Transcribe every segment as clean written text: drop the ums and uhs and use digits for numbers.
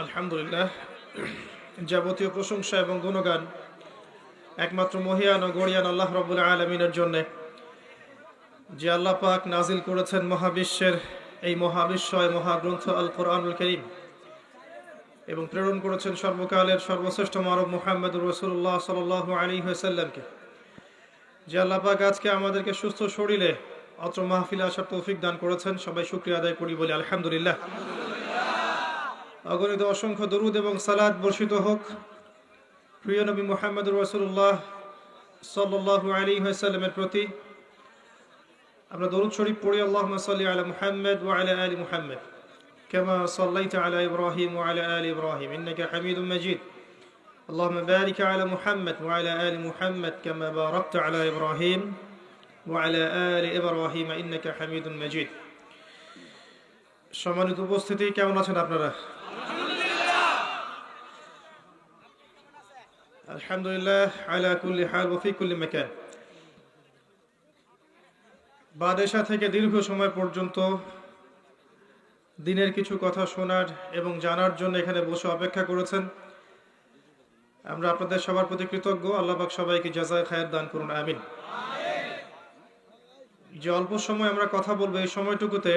আলহামদুলিল্লাহ, যাবতীয় প্রশংসা এবং গুণগান একমাত্র মহিয়ান ও গরিয়ান আল্লাহ রাব্বুল আলামিনের জন্য, যে আল্লাহ পাক নাজিল করেছেন মহাবিশ্বের এই মহাবিশ্বয় মহাগ্রন্থ আল কোরআনুল কারীম এবং প্রেরণ করেছেন সর্বকালের সর্বশ্রেষ্ঠ মানব মুহাম্মদুর রাসূলুল্লাহ সাল্লাল্লাহু আলাইহি ওয়াসাল্লামকে। যে আল্লাহ পাক আজকে আমাদেরকে সুস্থ শরীরে অত্র মাহফিলে আসার তৌফিক দান করেছেন, সবাই শুকরিয়া আদায় করি, বলি আলহামদুলিল্লাহ। অগণিত অসংখ্য দরুদ এবং সালাত বর্ষিত হোক প্রিয় নবী মুহাম্মদুর রাসূলুল্লাহ সাল্লাল্লাহু আলাইহি ওয়াসাল্লামের প্রতি। আমরা দরুদ শরীফ পড়ি, আল্লাহুম্মা সাল্লি আলা মুহাম্মদ ওয়া আলা আলি মুহাম্মদ কামা সাল্লাইতা আলা ইব্রাহিম ওয়া আলা আলি ইব্রাহিম ইন্নাকা হামিদুম মাজিদ। আল্লাহুম্মা বারিক আলা মুহাম্মদ ওয়া আলা আলি মুহাম্মদ কামা বারাকতা আলা ইব্রাহিম ওয়া আলা আলি ইব্রাহিম ইন্নাকা হামিদুম মাজিদ। সম্মানিত উপস্থিতি, কেমন আছেন আপনারা? আলহামদুলিল্লাহ আলা কুল্লি হাল ওয়া ফি কুল্লি মাকান। বাদেশা থেকে দীর্ঘ সময় পর্যন্ত দিনের কিছু কথা শোনার এবং জানার জন্য এখানে বসে অপেক্ষা করেছেন। আমরা আপনাদের সবার প্রতি কৃতজ্ঞ। আল্লাহ পাক সবাইকে জাযায়ে খায়ের দান করুন, আমিন। যে অল্প সময় আমরা কথা বলবো, এই সময়টুকুতে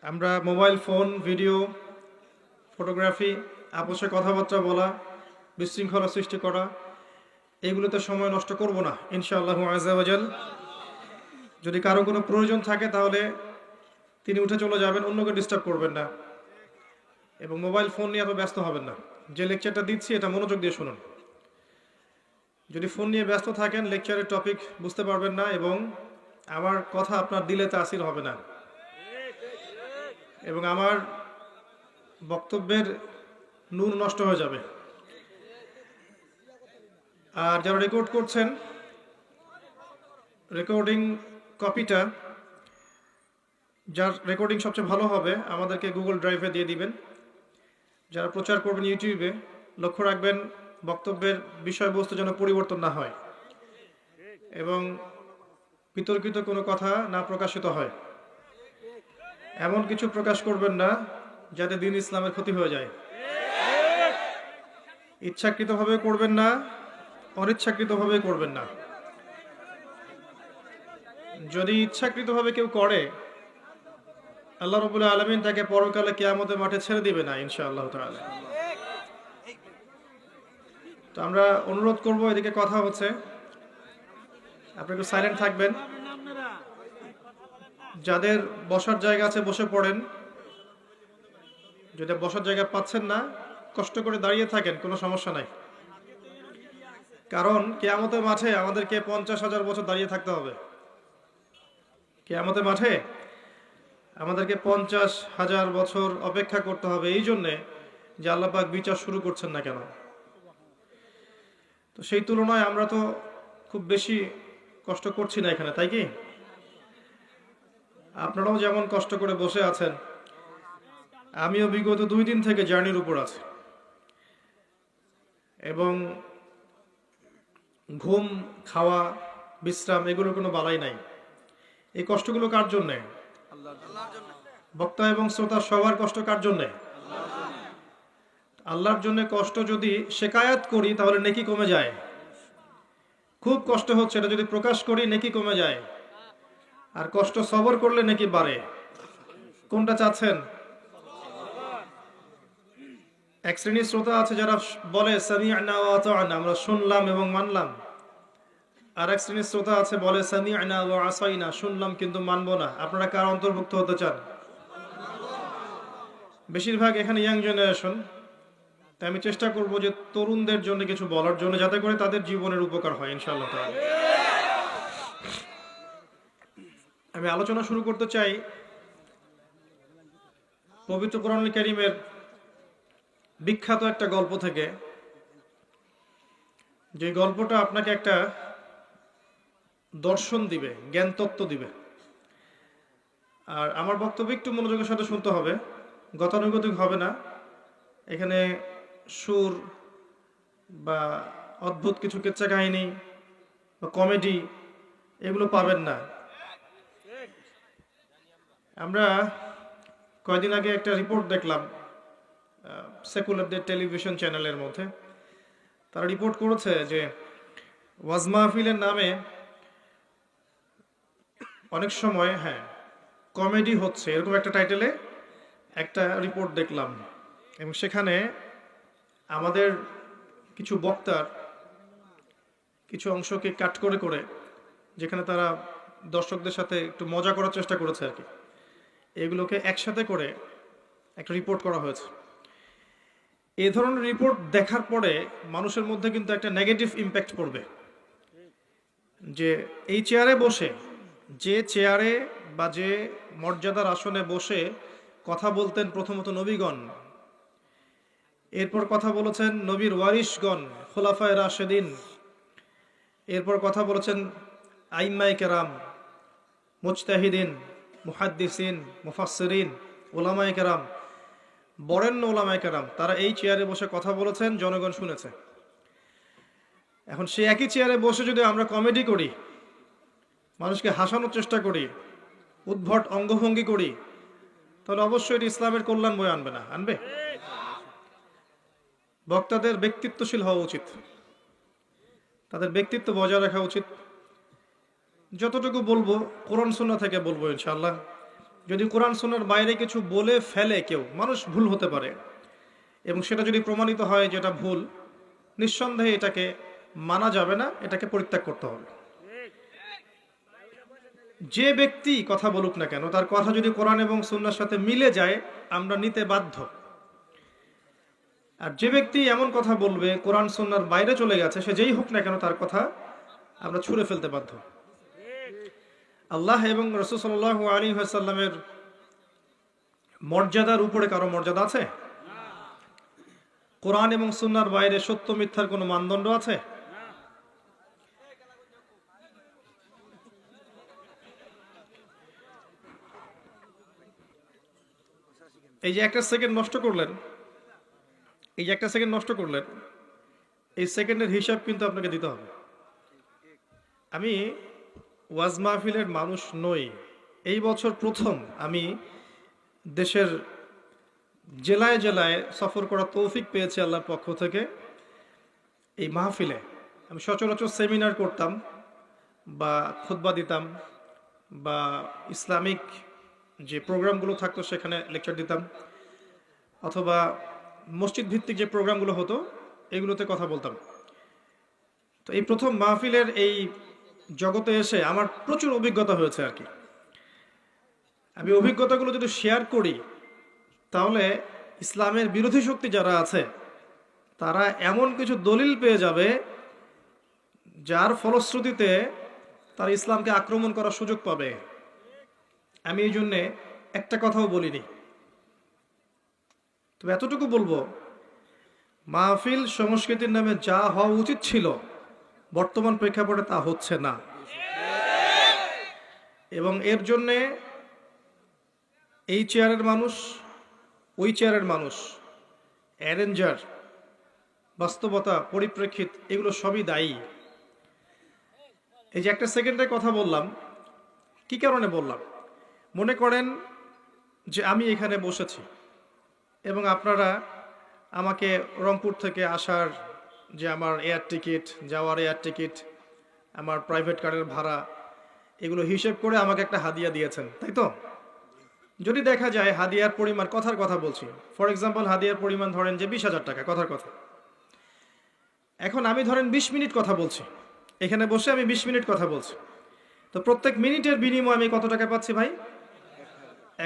আমরা মোবাইল ফোন, ভিডিও, ফটোগ্রাফি, আপোষে কথাবার্তা বলা, বিশৃঙ্খলা সৃষ্টি করা, এগুলোতে সময় নষ্ট করব না ইনশাআল্লাহু আযজা ওয়া জাল। যদি কারো কোনো প্রয়োজন থাকে তাহলে তিনি উঠে চলে যাবেন, অন্যকে ডিস্টার্ব করবেন না এবং মোবাইল ফোন নিয়ে এত ব্যস্ত হবেন না। যে লেকচারটা দিচ্ছি এটা মনোযোগ দিয়ে শুনুন। যদি ফোন নিয়ে ব্যস্ত থাকেন, লেকচারের টপিক বুঝতে পারবেন না এবং আমার কথা আপনার দিলে তাসির হবে না এবং আমার বক্তব্যের নূর নষ্ট হয়ে যাবে। আর যারা রেকর্ড করছেন, রেকর্ডিং কপিটা, যার রেকর্ডিং সবচেয়ে ভালো হবে আমাদেরকে গুগল ড্রাইভে দিয়ে দিবেন। যারা প্রচার করবেন ইউটিউবে, লক্ষ্য রাখবেন বক্তব্যের বিষয়বস্তু যেন পরিবর্তন না হয় এবং বিতর্কিত কোনো কথা না প্রকাশিত হয়। এমন কিছু প্রকাশ করবেন না যাতে দ্বীন ইসলামের ক্ষতি হয়ে যায়। ইচ্ছাকৃতভাবে করবেন না, অনিচ্ছাকৃতভাবে করবেন না। যদি ইচ্ছাকৃতভাবে কেউ করে, আল্লাহ রাব্বুল আলামিন তাকে পরকালে কিয়ামতের মাঠে ছেড়ে দিবে না ইনশাআল্লাহ তাআলা। তো আমরা অনুরোধ করব, এদিকে কথা হচ্ছে, আপনি একটু সাইলেন্ট থাকবেন। যাদের বসার জায়গা আছে বসে পড়েন, যদি বসার জায়গা পাচ্ছেন না কষ্ট করে দাঁড়িয়ে থাকেন, কোনো সমস্যা নাই। কারণ কিয়ামতের মাঠে আমাদেরকে 50,000 বছর দাঁড়িয়ে থাকতে হবে। কিয়ামতের মাঠে আমাদেরকে 50,000 বছর অপেক্ষা করতে হবে, এই জন্যে যে আল্লাহ পাক বিচার শুরু করছেন না কেন। তো সেই তুলনায় আমরা তো খুব বেশি কষ্ট করছি না এখানে, তাই কি? আপনারাও যেমন কষ্ট করে বসে আছেন, আমিও বিগত 2 দিন থেকে জার্নির উপর আছি এবং ঘুম, খাওয়া, বিশ্রাম এগুলোর কোনো বালাই নাই। এই কষ্টগুলো কার জন্যে? বক্তা এবং শ্রোতা সবার কষ্ট কার জন্যে? আল্লাহর জন্য। কষ্ট যদি শেকায়াত করি তাহলে নেকি কমে যায়। খুব কষ্ট হচ্ছে, এটা যদি প্রকাশ করি নেকি কমে যায়। আর কষ্ট সবর করলে নেকি বাড়ে। কোনটা চাচ্ছেন? এক শ্রেণীর শ্রোতা আছে যারা বলে সামি'না ওয়া আতা'না, আমরা শুনলাম এবং মানলাম। আর এক শ্রেণীর শ্রোতা আছে বলে সামি'না ওয়া আসাইনা, শুনলাম কিন্তু মানব না। আপনারা কার অন্তর্ভুক্ত হতে চান? বেশিরভাগ এখানে ইয়াং জেনারেশন। তাই আমি চেষ্টা করব যে তরুণদের জন্য কিছু বলার জন্য, যাতে করে তাদের জীবনের উপকার হয় ইনশাআল্লাহ তাআলা। আমি আলোচনা শুরু করতে চাই পবিত্র কোরআনুল কারীমের বিখ্যাত একটা গল্প থেকে, যে গল্পটা আপনাকে একটা দর্শন দিবে, জ্ঞান তত্ত্ব দিবে। আর আমার বক্তব্য একটু মনোযোগের সাথে শুনতে হবে, গতানুগতিক হবে না। এখানে সুর বা অদ্ভুত কিছু কেচ্চা কাহিনী বা কমেডি এগুলো পাবেন না। আমরা কয়েকদিন আগে একটা রিপোর্ট দেখলাম, সেকুলারদের টেলিভিশন চ্যানেলের মধ্যে। তারা রিপোর্ট করেছে যে ওয়াজ মাহফিলের নামে অনেক সময় কমেডি হচ্ছে, এরকম একটা টাইটেলে একটা রিপোর্ট দেখলাম। এবং সেখানে আমাদের কিছু বক্তার কিছু অংশকে কাট করে করে, যেখানে তারা দর্শকদের সাথে একটু মজা করার চেষ্টা করেছে আর কি, এগুলোকে একসাথে করে একটা রিপোর্ট করা হয়েছে। এই ধরনের রিপোর্ট দেখার পরে মানুষের মধ্যে কিন্তু একটা নেগেটিভ ইম্প্যাক্ট পড়বে, যে এই চেয়ারে বসে, যে চেয়ারে বা যে মর্যাদার আসনে বসে কথা বলতেন প্রথমত নবীগণ, এরপর কথা বলেছেন নবীর ওয়ারিশগণ, খোলাফায়ে রাশেদিন, এরপর কথা বলেছেন আইম্মায়ে কেরাম, মুজতাহিদিন, মুহাদ্দিসিন, মুফাসসিরিন, উলামায়ে কেরাম, বরেণ্য উলামায়ে কেরাম, তারা এই চেয়ারে বসে কথা বলেছেন, জনগণ শুনেছে। এখন সেই একই চেয়ারে বসে যদি আমরা কমেডি করি, মানুষকে হাসানোর চেষ্টা করি, উদ্ভট অঙ্গভঙ্গি করি, তাহলে অবশ্যই এটি ইসলামের কল্যাণ বয়ে আনবে না। আনবে? বক্তাদের ব্যক্তিত্বশীল হওয়া উচিত, তাদের ব্যক্তিত্ব বজায় রাখা উচিত। যতটুকু বলবো কোরআন সুন্নাহ থেকে বলবো ইনশাআল্লাহ। যদি কোরআন সুন্নাহর বাইরে কিছু বলে ফেলে কেউ, মানুষ ভুল হতে পারে, এবং সেটা যদি প্রমাণিত হয় যেটা ভুল, নিঃসন্দেহে এটাকে মানা যাবে না, এটাকে পরিত্যাগ করতে হবে। যে ব্যক্তি কথা বলুক না কেন, তার কথা যদি কোরআন এবং সুন্নাহর সাথে মিলে যায়, আমরা নিতে বাধ্য। আর যে ব্যক্তি এমন কথা বলবে কোরআন সুন্নাহর বাইরে চলে গেছে, সে যেই হোক না কেন, তার কথা আমরা ছুঁড়ে ফেলতে বাধ্য। আল্লাহ এবং রাসূল সাল্লাল্লাহু আলাইহি ওয়াসাল্লামের মর্যাদার উপরে কারো মর্যাদা আছে? কোরআন এবং সুন্নাহর বাইরে সত্য মিথ্যার কোনো মানদণ্ড আছে? এই যে একটা সেকেন্ড নষ্ট করলেন, এই সেকেন্ডের হিসাব কিন্তু আপনাকে দিতে হবে। আমি ওয়াজ মাহফিলের মানুষ নই, এই বছর প্রথম আমি দেশের জেলায় জেলায় সফর করার তৌফিক পেয়েছি আল্লাহর পক্ষ থেকে। এই মাহফিলে আমি সচরাচর সেমিনার করতাম, বা খুতবা দিতাম, বা ইসলামিক যে প্রোগ্রামগুলো থাকতো সেখানে লেকচার দিতাম, অথবা মসজিদ ভিত্তিক যে প্রোগ্রামগুলো হতো এগুলোতে কথা বলতাম। তো এই প্রথম মাহফিলের এই জগতে এসে আমার প্রচুর অভিজ্ঞতা হয়েছে আর কি। আমি অভিজ্ঞতাগুলো যদি শেয়ার করি, তাহলে ইসলামের বিরোধী শক্তি যারা আছে তারা এমন কিছু দলিল পেয়ে যাবে, যার ফলশ্রুতিতে তারা ইসলামকে আক্রমণ করার সুযোগ পাবে। আমি এই জন্যে একটা কথাও বলিনি, তবে এতটুকু বলবো, মাহফিল সংস্কৃতির নামে যা হওয়া উচিত ছিল বর্তমান প্রেক্ষাপটে তা হচ্ছে না, এবং এর জন্যে এই চেয়ারের মানুষ, ওই চেয়ারের মানুষ, অ্যারেঞ্জার, বাস্তবতা, পরিপ্রেক্ষিত, এগুলো সবই দায়ী। এই যে একটা সেকেন্ডের কথা বললাম, কি কারণে বললাম? মনে করেন যে আমি এখানে বসেছি এবং আপনারা আমাকে রংপুর থেকে আসার যে আমার এয়ার টিকিট, যাওয়ার এয়ার টিকিট, আমার প্রাইভেট কারের ভাড়া, এগুলো হিসেব করে আমাকে একটা হাদিয়া দিয়েছেন, তাই তো? যদি দেখা যায় হাদিয়ার পরিমাণ, কথার কথা বলছি, ফর এক্সাম্পল হাদিয়ার পরিমাণ ধরেন যে 20,000 টাকা, কথার কথা। এখন আমি ধরেন 20 মিনিট কথা বলছি, এখানে বসে আমি 20 মিনিট কথা বলছি, তো প্রত্যেক মিনিটের বিনিময়ে আমি কত টাকা পাচ্ছি ভাই?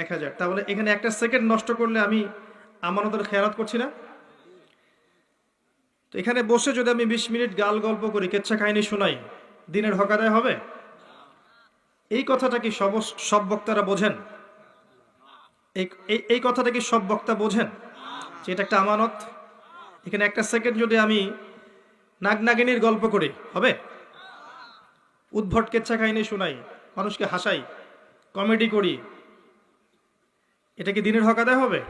1000। তাহলে এখানে একটা সেকেন্ড নষ্ট করলে আমি আমানতের খেয়ানত করছি না? তো এখানে বসে যদি আমি 20 মিনিট গাল গল্প করি, কেচ্ছা কাহিনী শোনাই, দিনের হক আদায় হবে? এই কথাটা কি সব বক্তারা বোঝেন? এই কথাটা কি সব বক্তা বোঝেন যে এটা একটা আমানত? এখানে একটা সেকেন্ড যদি আমি নাগনাগিনীর গল্প করি, হবে? উদ্ভট কেচ্ছা কাহিনী শোনাই, মানুষকে হাসাই, কমেডি করি, এটা কি দিনের হক আদায় হবে?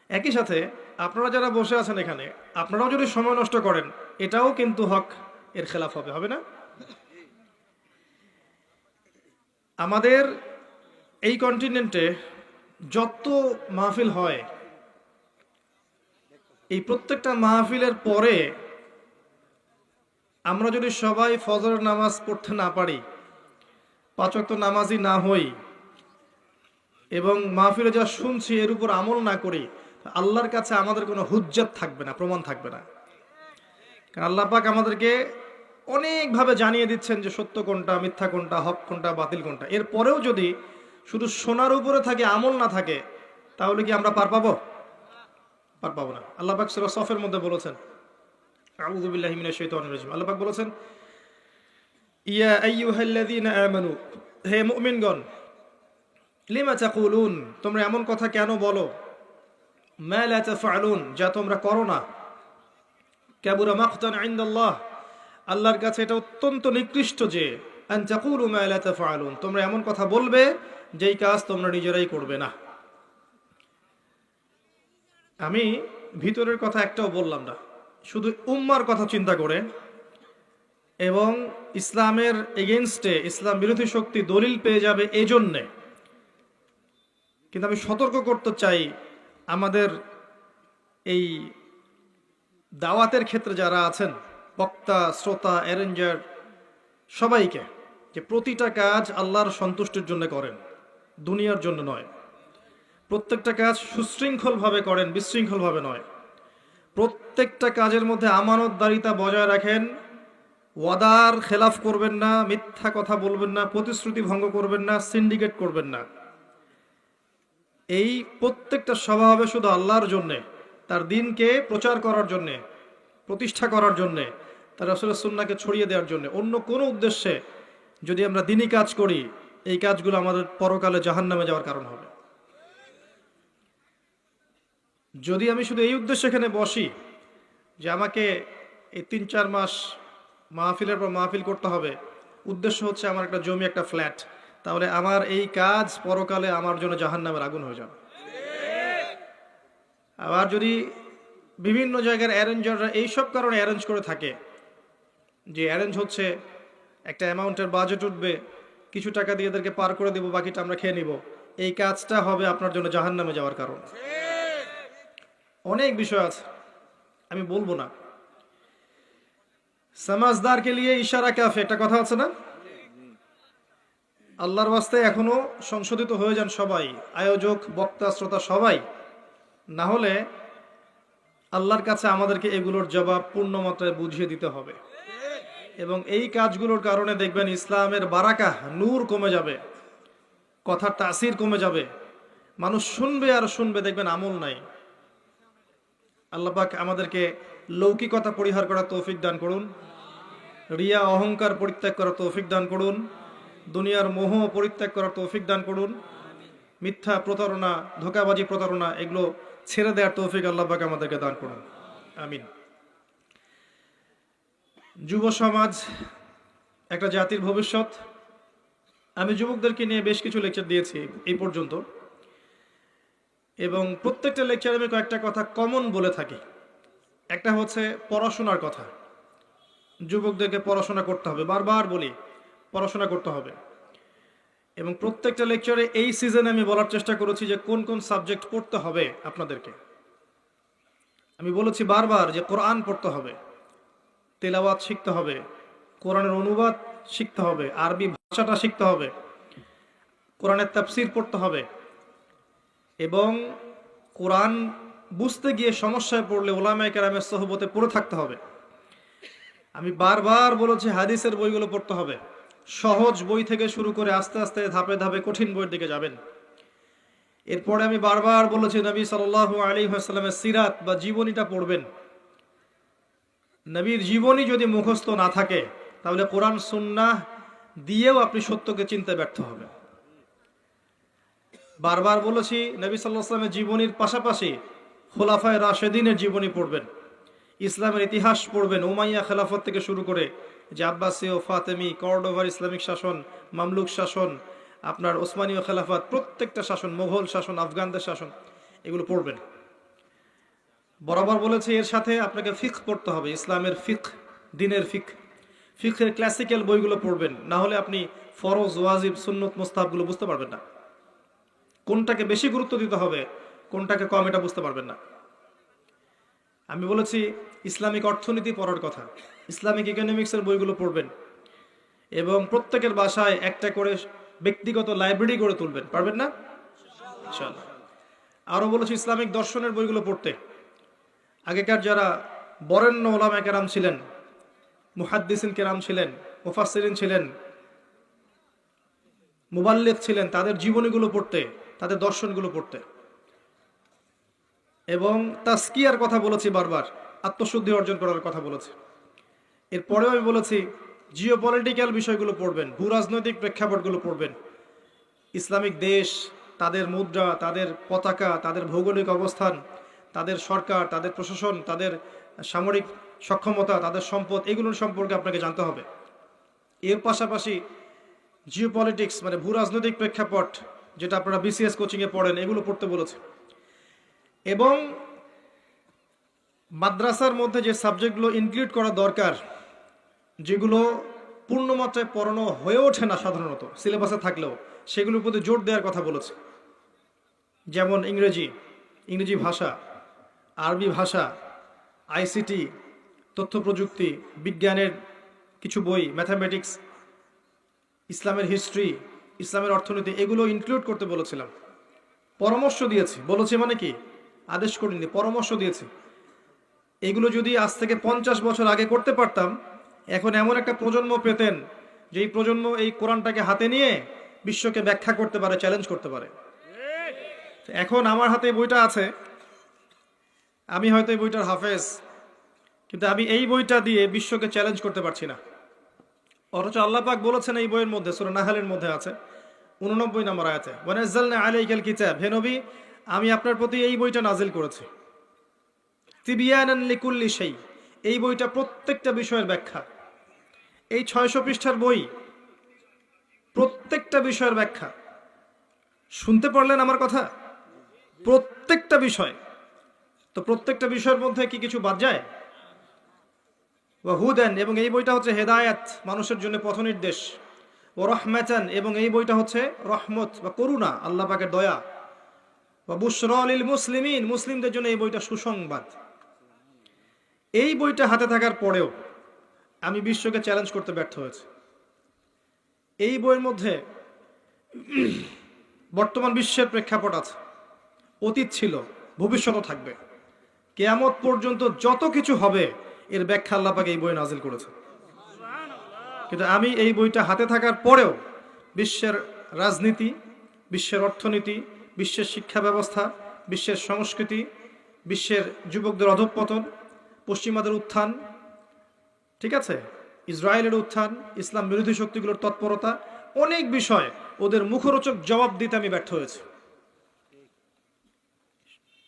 একই সাথে আপনারা যারা বসে আছেন এখানে, আপনারাও যদি সময় নষ্ট করেন, এটাও কিন্তু হক এর খেলাফ হবে, হবে না? আমাদের এই কন্টিনেন্টে যত মাহফিল হয়, এই প্রত্যেকটা মাহফিলের পরে আমরা যদি সবাই ফজর নামাজ পড়তে না পারি, 5 ওয়াক্ত নামাজি না হই এবং মাহফিলে যা শুনছি এর উপর আমল না করি, আল্লাহর কাছে আমাদের কোনো হুজ্জাত থাকবে না, প্রমাণ থাকবে না। কারণ আল্লাহ পাক আমাদেরকে অনেকভাবে জানিয়ে দিচ্ছেন যে সত্য কোনটা, মিথ্যা কোনটা, হক কোনটা, বাতিল কোনটা। এরপরেও যদি শুধু শোনার উপরে থাকে, আমল না থাকে, তাহলে কি আমরা পার পাবো? পার পাবো না। আল্লাহ পাক সূরা সফের মধ্যে বলেছেন, আউযু বিল্লাহি মিনাশ শাইতানির রাজিম, আল্লাহ পাক বলেছেন, ইয়া আইয়ুহাল্লাযীনা আমানু, হে মুমিনগণ, লিমা তাকুলুন, তোমরা এমন কথা কেন বলো, মা লা তাফআলুন, যা তোমরা করো না, কাবুরা মাকতান ইনদাল্লাহ, আল্লাহর কাছে এটা অত্যন্ত নিকৃষ্ট যে আন তাকুলু মা লা তাফআলুন, তোমরা এমন কথা বলবে যেই কাজ তোমরা নিজেরাই করবে না। আমি ভিতরের কথা একটাও বললাম না, শুধু উম্মার কথা চিন্তা করে এবং ইসলামের এগেইনস্টে ইসলাম বিরোধী শক্তি দলিল পেয়ে যাবে এই জন্যে। কিন্তু আমি সতর্ক করতে চাই আমাদের এই দাওয়াতের ক্ষেত্রে যারা আছেন, বক্তা, শ্রোতা, অ্যারেঞ্জার, সবাইকে, যে প্রতিটা কাজ আল্লাহর সন্তুষ্টির জন্য করেন, দুনিয়ার জন্য নয়। প্রত্যেকটা কাজ সুশৃঙ্খলভাবে করেন, বিশৃঙ্খলভাবে নয়। প্রত্যেকটা কাজের মধ্যে আমানতদারিতা বজায় রাখেন, ওয়াদার খেলাফ করবেন না, মিথ্যা কথা বলবেন না, প্রতিশ্রুতি ভঙ্গ করবেন না, সিন্ডিকেট করবেন না। এই প্রত্যেকটা সভা হবে শুধু আল্লাহর জন্যে, তার দিনকে প্রচার করার জন্যে, প্রতিষ্ঠা করার জন্যে, তার রাসূলের সুন্নাহকে ছড়িয়ে দেওয়ার জন্য। অন্য কোনো উদ্দেশ্যে যদি আমরা দিনী কাজ করি, এই কাজগুলো আমাদের পরকালে জাহান্নামে যাওয়ার কারণ হবে। যদি আমি শুধু এই উদ্দেশ্যে এখানে বসি যে আমাকে এই 3-4 মাস মাহফিলের পর মাহফিল করতে হবে, উদ্দেশ্য হচ্ছে আমার একটা জমি, একটা ফ্ল্যাট, তাহলে আমার এই কাজ পরকালে আমার জন্য জাহান্নামের আগুন হয়ে যাবে। আবার যদি বিভিন্ন জায়গার অ্যারেঞ্জাররা এইসব কারণে অ্যারেঞ্জ করে থাকে, যে অ্যারেঞ্জ হচ্ছে একটা অ্যামাউন্টের বাজেট উঠবে, কিছু টাকা দিয়ে এদেরকে পার করে দেবো, বাকিটা আমরা খেয়ে নিব, এই কাজটা হবে আপনার জন্য জাহান্নামে যাওয়ার কারণ। অনেক বিষয় আছে, আমি বলবো না। সমাজদারকে লিয়ে ইশারা কাফে, একটা কথা আছে না? আল্লাহর ওয়াস্তে এখনো সংশোধিত হয়ে যান সবাই, আয়োজক, বক্তা, শ্রোতা সবাই, না হলে আল্লাহর কাছে আমাদেরকে এগুলোর জবাব পূর্ণ মাত্রায় বুঝিয়ে দিতে হবে। এবং এই কাজগুলোর কারণে দেখবেন ইসলামের বারাকা, নূর কমে যাবে, কথার তাসির কমে যাবে, মানুষ শুনবে আর শুনবে, দেখবেন আমল নাই। আল্লাহ পাক আমাদেরকে লৌকিকতা পরিহার করার তৌফিক দান করুন, রিয়া অহংকার পরিত্যাগ করার তৌফিক দান করুন, দুনিয়ার মোহ পরিত্যাগ করার তৌফিক দান করুন, মিথ্যা, প্রতারণা, ধোঁকাবাজি, প্রতারণা, এগুলো ছেড়ে দেওয়ার তৌফিক আল্লাহ পাক আমাদেরকে দান করুন, আমিন। যুব সমাজ একটা জাতির ভবিষ্যৎ। আমি যুবকদেরকে নিয়ে বেশ কিছু লেকচার দিয়েছি এই পর্যন্ত, এবং প্রত্যেকটা লেকচারে আমি কয়েকটা কথা কমন বলে থাকি। একটা হচ্ছে পড়াশোনার কথা, যুবকদেরকে পড়াশোনা করতে হবে, বারবার বলি পড়াশোনা করতে হবে। এবং প্রত্যেকটা লেকচারে এই সিজনে আমি বলার চেষ্টা করেছি যে কোন কোন সাবজেক্ট পড়তে হবে আপনাদেরকে। আমি বলেছি বারবার যে কোরআন পড়তে হবে, তেলাওয়াত শিখতে হবে, কোরআনের অনুবাদ শিখতে হবে, আরবি ভাষাটা শিখতে হবে, কোরআনের তাফসীর পড়তে হবে, এবং কোরআন বুঝতে গিয়ে সমস্যায় পড়লে উলামায়ে কেরামের সোহবতে পড়ে থাকতে হবে। আমি বারবার বলেছি হাদিসের বইগুলো পড়তে হবে, সহজ বই থেকে শুরু করে আস্তে আস্তে ধাপে ধাপে কঠিন বইয়ের দিকে যাবেন। এরপরে আমি বারবার বলেছি নবী সাল্লাল্লাহু আলাইহি ওয়াসাল্লামের সিরাত বা জীবনীটা পড়বেন। নবীর জীবনী যদি মুখস্থ না থাকে, তাহলে কোরআন সুন্নাহ দিয়েও আপনি সত্যকে চিনতে ব্যর্থ হবেন। বারবার বলেছি নবী সাল্লাল্লাহু আলাইহি ওয়াসাল্লামের জীবনীর পাশাপাশি খুলাফায়ে রাশেদিনের জীবনী পড়বেন, ইসলামের ইতিহাস পড়বেন, উমাইয়া খেলাফত থেকে শুরু করে যে আব্বাসীয়, ফাতেমি, কর্ডোভার ইসলামিক শাসন, মামলুক শাসন, আপনার ওসমানীয় খেলাফত, প্রত্যেকটা শাসন, মোগল শাসন, আফগানদের শাসন, এগুলো পড়বেন। বরাবর বলেছে এর সাথে আপনাকে ফিকহ পড়তে হবে, ইসলামের ফিকহ, দ্বীনের ফিকহ, ফিকহের ক্লাসিক্যাল বইগুলো পড়বেন, না হলে আপনি ফরজ, ওয়াজিব, সুন্নত, মুস্তাহাবগুলো বুঝতে পারবেন না। কোনটাকে বেশি গুরুত্ব দিতে হবে, কোনটাকে কম, এটা বুঝতে পারবেন না। আমি বলেছি ইসলামিক অর্থনীতি পড়ার কথা, ইসলামিক ইকোনমিক্সের বইগুলো পড়বেন এবং প্রত্যেকের বাসায় একটা করে ব্যক্তিগত লাইব্রেরি গড়ে তুলবেন, পারবেন না ইনশাআল্লাহ। আরও বলেছি ইসলামিক দর্শনের বইগুলো পড়তে। আগেকার যারা বরেণ্য ওলামা কেরাম ছিলেন, মুহাদ্দিসিন কেরাম ছিলেন, মুফাসসিরিন ছিলেন, মুবাল্লিগ ছিলেন, তাদের জীবনীগুলো পড়তে, তাদের দর্শনগুলো পড়তে। এবং তাসকিয়ার কথা বলেছি বারবার, আত্মশুদ্ধি অর্জন করার কথা বলেছি। এরপরেও আমি বলেছি জিওপলিটিক্যাল বিষয়গুলো পড়বেন, ভূ রাজনৈতিক প্রেক্ষাপটগুলো পড়বেন। ইসলামিক দেশ, তাদের মুদ্রা, তাদের পতাকা, তাদের ভৌগোলিক অবস্থান, তাদের সরকার, তাদের প্রশাসন, তাদের সামরিক সক্ষমতা, তাদের সম্পদ, এগুলোর সম্পর্কে আপনাকে জানতে হবে। এর পাশাপাশি জিওপলিটিক্স মানে ভূ রাজনৈতিক প্রেক্ষাপট, যেটা আপনারা বিসিএস কোচিংয়ে পড়েন, এগুলো পড়তে বলেছে। এবং মাদ্রাসার মধ্যে যে সাবজেক্টগুলো ইনক্লুড করা দরকার, যেগুলো পূর্ণমাত্রায় পড়ানো হয়ে ওঠে না সাধারণত সিলেবাসে থাকলেও, সেগুলোর প্রতি জোর দেওয়ার কথা বলেছে। যেমন ইংরেজি ভাষা, আরবি ভাষা, আইসিটি, তথ্য প্রযুক্তি, বিজ্ঞানের কিছু বই, ম্যাথামেটিক্স, ইসলামের হিস্ট্রি, ইসলামের অর্থনীতি, এগুলো ইনক্লুড করতে বলেছিলাম। পরামর্শ দিয়েছি, বলেছি মানে কি আদেশ করিনি, পরামর্শ দিয়েছি। এগুলো যদি আজ থেকে 50 বছর আগে করতে পারতাম, এখন এমন একটা প্রজন্ম পেতেন যে এই প্রজন্ম এই কোরআনটাকে হাতে নিয়ে বিশ্বকে ব্যাখ্যা করতে পারে, চ্যালেঞ্জ করতে পারে। এখন আমার হাতে বইটা আছে, আমি হয়তো এই বইটার হাফেজ, কিন্তু আমি এই বইটা দিয়ে বিশ্বকে চ্যালেঞ্জ করতে পারছি না। অথচ আল্লাহ পাক বলেছেন এই বইয়ের মধ্যে, সূরা নাহলের মধ্যে আছে 89 নম্বর আয়াতে, ওয়ানাজ্জালনা আলাইকাল কিতাব, হে নবী আমি আপনার প্রতি এই বইটা নাজিল করেছি, তিবিয়ানান লিকুল্লি শাই, এই বইটা প্রত্যেকটা বিষয়ের ব্যাখ্যা। এই 600 পৃষ্ঠার বই, প্রত্যেকটা বিষয়ের ব্যাখ্যা। শুনতে পারলেন আমার কথা? প্রত্যেকটা বিষয়। তো প্রত্যেকটা বিষয়ের মধ্যে কি কিছু বাদ যায়? ওয়া হুদান, এবং এই বইটা হচ্ছে হেদায়েত, মানুষের জন্য পথ নির্দেশ। ওয়া রাহমাতান, এবং এই বইটা হচ্ছে রহমত বা করুণা, আল্লাহ পাকের দয়া। ওয়া বুশরা লিল মুসলিমিন, মুসলিমদের জন্য এই বইটা সুসংবাদ। এই বইটা হাতে থাকার পরেও আমি বিশ্বকে চ্যালেঞ্জ করতে ব্যর্থ হয়েছি। এই বইয়ের মধ্যে বর্তমান বিশ্বের প্রেক্ষাপট আছে, অতীত ছিল, ভবিষ্যৎও থাকবে, কিয়ামত পর্যন্ত যত কিছু হবে এর ব্যাখ্যা আল্লাহ পাক এই বইয়ে নাজিল করেছে। কিন্তু আমি এই বইটা হাতে থাকার পরেও বিশ্বের রাজনীতি, বিশ্বের অর্থনীতি, বিশ্বের শিক্ষা ব্যবস্থা, বিশ্বের সংস্কৃতি, বিশ্বের যুবকদের অধঃপতন, পশ্চিমাদের উত্থান, ঠিক আছে, ইসরায়েলের উত্থান, ইসলাম বিরোধী শক্তিগুলোর তৎপরতা, অনেক বিষয় ওদের মুখরোচক জবাব দিতে আমি ব্যর্থ হয়েছি।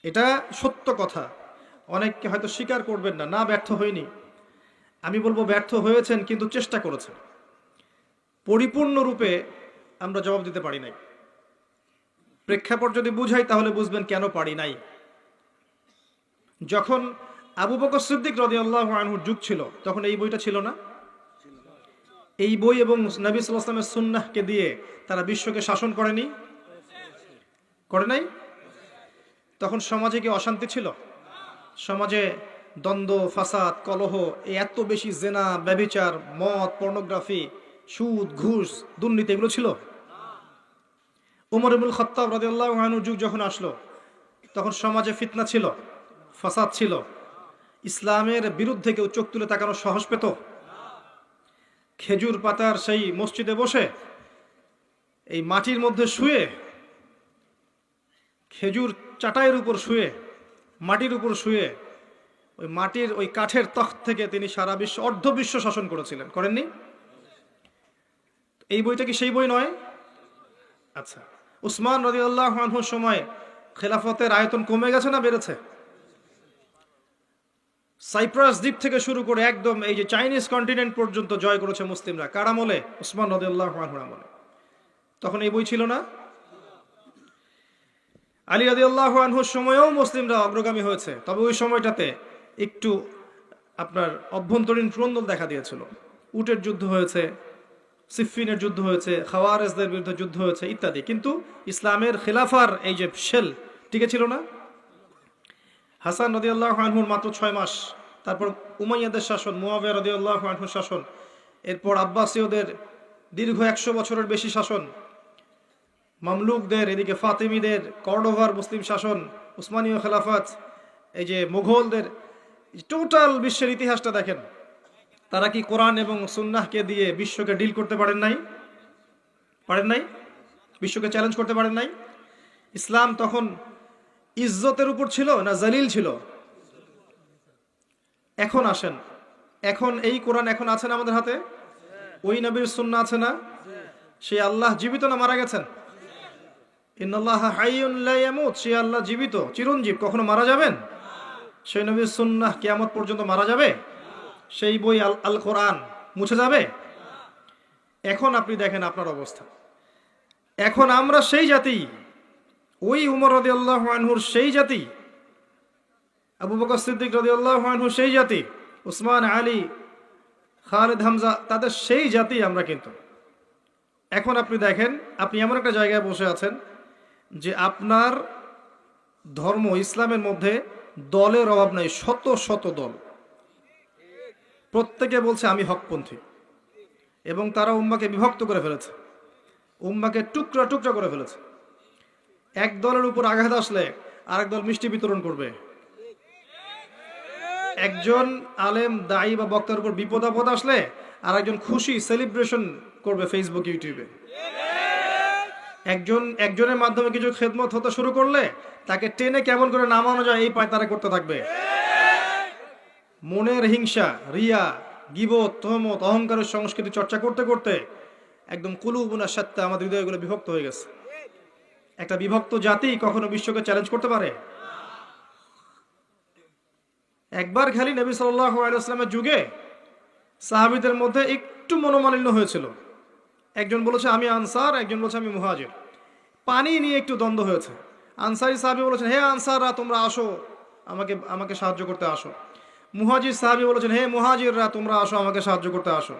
এটা সত্য কথা, অনেককে হয়তো স্বীকার করবেন না, না ব্যর্থ হয়নি, আমি বলবো ব্যর্থ হয়েছেন, কিন্তু চেষ্টা করেছেন। পরিপূর্ণরূপে আমরা জবাব দিতে পারি নাই। প্রেক্ষাপট যদি বুঝাই তাহলে বুঝবেন কেন পারি নাই। যখন আবু বকর সিদ্দিক রাদিয়াল্লাহু আনহুর যুগ ছিল, তখন এই বইটা ছিল না। এই বই এবং নবী সাল্লাল্লাহু আলাইহি ওয়াসাল্লামের সুন্নাহকে দিয়ে তারা বিশ্বকে শাসন করেনি, করে নাই? তখন সমাজে কি অশান্তি ছিল? সমাজে দ্বন্দ্ব, ফাসাদ, কলহ, এত বেশি জেনা, ব্যভিচার, মদ, পর্নোগ্রাফি, সুদ, ঘুষ, দুর্নীতি, এগুলো ছিল? ওমর ইবনুল খাত্তাব রাদিয়াল্লাহু আনহুর যুগ যখন আসলো, তখন সমাজে ফিতনা ছিল, ফাসাদ ছিল, ইসলামের বিরুদ্ধে কেউ চোখ তুলে তাকানোর সাহস পেত? খেজুর পাতার সেই মসজিদে বসে, এই মাটির মধ্যে শুয়ে, খেজুর চাটাইয়ের উপর শুয়ে, মাটির উপর শুয়ে, ওই মাটির ওই কাঠের তখ্ত থেকে তিনি সারা বিশ্ব, অর্ধ বিশ্ব শাসন করেছিলেন, করেননি? এই বইটা কি সেই বই নয়? আচ্ছা, উসমান রাদিয়াল্লাহু আনহুর সময় খেলাফতের আয়তন কমে গেছে না বেড়েছে? সাইপ্রাস দ্বীপ থেকে শুরু করে একদম এই যে চাইনিজ কন্টিনেন্ট পর্যন্ত জয় করেছে মুসলিমরা, কার আমলে? উসমান রাদিয়াল্লাহু আনহুর আমলে। তখন এই বই ছিল না। আলী রাদিয়াল্লাহু আনহুর সময়েও মুসলিমরা অগ্রগামী হয়েছে, তবে ওই সময়টাতে একটু আপনার অভ্যন্তরীণ ক্রন্দল দেখা দিয়েছিল। উটের যুদ্ধ হয়েছে, সিফফিনের যুদ্ধ হয়েছে, খাওয়ারেজদের বিরুদ্ধে যুদ্ধ হয়েছে ইত্যাদি, কিন্তু ইসলামের খেলাফার এই যে শেল টিকে ছিল না। হাসান রাদিয়াল্লাহু আনহুর মাত্র 6 মাস, তারপর উমাইয়াদের শাসন, মুয়াবিয়া রাদিয়াল্লাহু আনহুর শাসন, এরপর আব্বাসীয়দের দীর্ঘ 100 বছরের বেশি শাসন, মামলুকদের, এদিকে ফাতিমিদের, কর্ডোভার মুসলিম শাসন, উসমানীয় খেলাফত, এই যে মুঘলদের, টোটাল বিশ্বের ইতিহাসটা দেখেন। তারা কি কোরআন এবং সুন্নাহকে দিয়ে বিশ্বকে ডিল করতে পারেন নাই? পারেন নাই? বিশ্বকে চ্যালেঞ্জ করতে পারেন নাই? ইসলাম তখন ইজ্জতের উপর ছিল না জলিল ছিল? এখন আসেন, এখন এই কোরআন এখন আছে না আমাদের হাতে? ওই নবীর সুন্নাহ আছে না? সেই আল্লাহ জীবিত না মারা গেছেন? ইন্নাল্লাহা হাইয়ুন লা ইয়ামুত, সেই আল্লাহ জীবিত, চিরঞ্জীব, কখনো মারা যাবেন? সেই নবীর সুন্নাহ কিয়ামত পর্যন্ত মারা যাবে? সেই বই আল কোরআন মুছে যাবে? এখন আপনি দেখেন আপনার অবস্থা। এখন আমরা সেই জাতি, ওই উমর রাদিয়াল্লাহু আনহুর সেই জাতি, আবু বকর সিদ্দিক রাদিয়াল্লাহু আনহু সেই জাতি, উসমান, আলী, খালিদ, হামজা, তাদের সেই জাতি আমরা। কিন্তু এখন আপনি দেখেন, আপনি এমন একটা জায়গায় বসে আছেন যে আপনার ধর্ম ইসলামের মধ্যে দলের অভাব নাই, শত শত দল, প্রত্যেকে বলছে আমি হকপন্থী, এবং তারা উম্মাকে বিভক্ত করে ফেলেছে, উম্মাকে টুকরা টুকরা করে ফেলেছে। এক দলের উপর আঘাত আসলে আরেক দল মিষ্টি বিতরণ করবে, একজন আলেম দায়ী বা বক্তার উপর বিপদ আপদ আসলে আরেকজন খুশি সেলিব্রেশন করবে ফেসবুক, ইউটিউবে। একজনের মাধ্যমে কিছু খেদমত হতে শুরু করলে তাকে টেনে কেমন করে নামানো যায় এই পায় তারা করতে থাকবে। মনের হিংসা, রিয়া, গীবত, তহমত, অহংকারের সংস্কৃতি চর্চা করতে করতে একদম কুলুবুনা সাত্তা আমাদের হৃদয়গুলো বিভক্ত হয়ে গেছে। একটা বিভক্ত জাতি কখনো বিশ্বকে চ্যালেঞ্জ করতে পারে? একবার খালি নবী সাল্লাল্লাহু আলাইহি ওয়াসাল্লামের যুগে সাহাবীদের মধ্যে একটু মনোমালিন্য হয়েছিল। একজন বলেছে আমি আনসার, একজন বলেছে আমি মুহাজির। পানি নিয়ে একটু দ্বন্দ্ব হয়েছে। আনসারী সাহাবী বলেছেন, হে আনসাররা তোমরা আসো, আমাকে সাহায্য করতে আসো। মুহাজির সাহাবী বলেছেন, হে মুহাজিররা তোমরা আসো, আমাকে সাহায্য করতে আসো।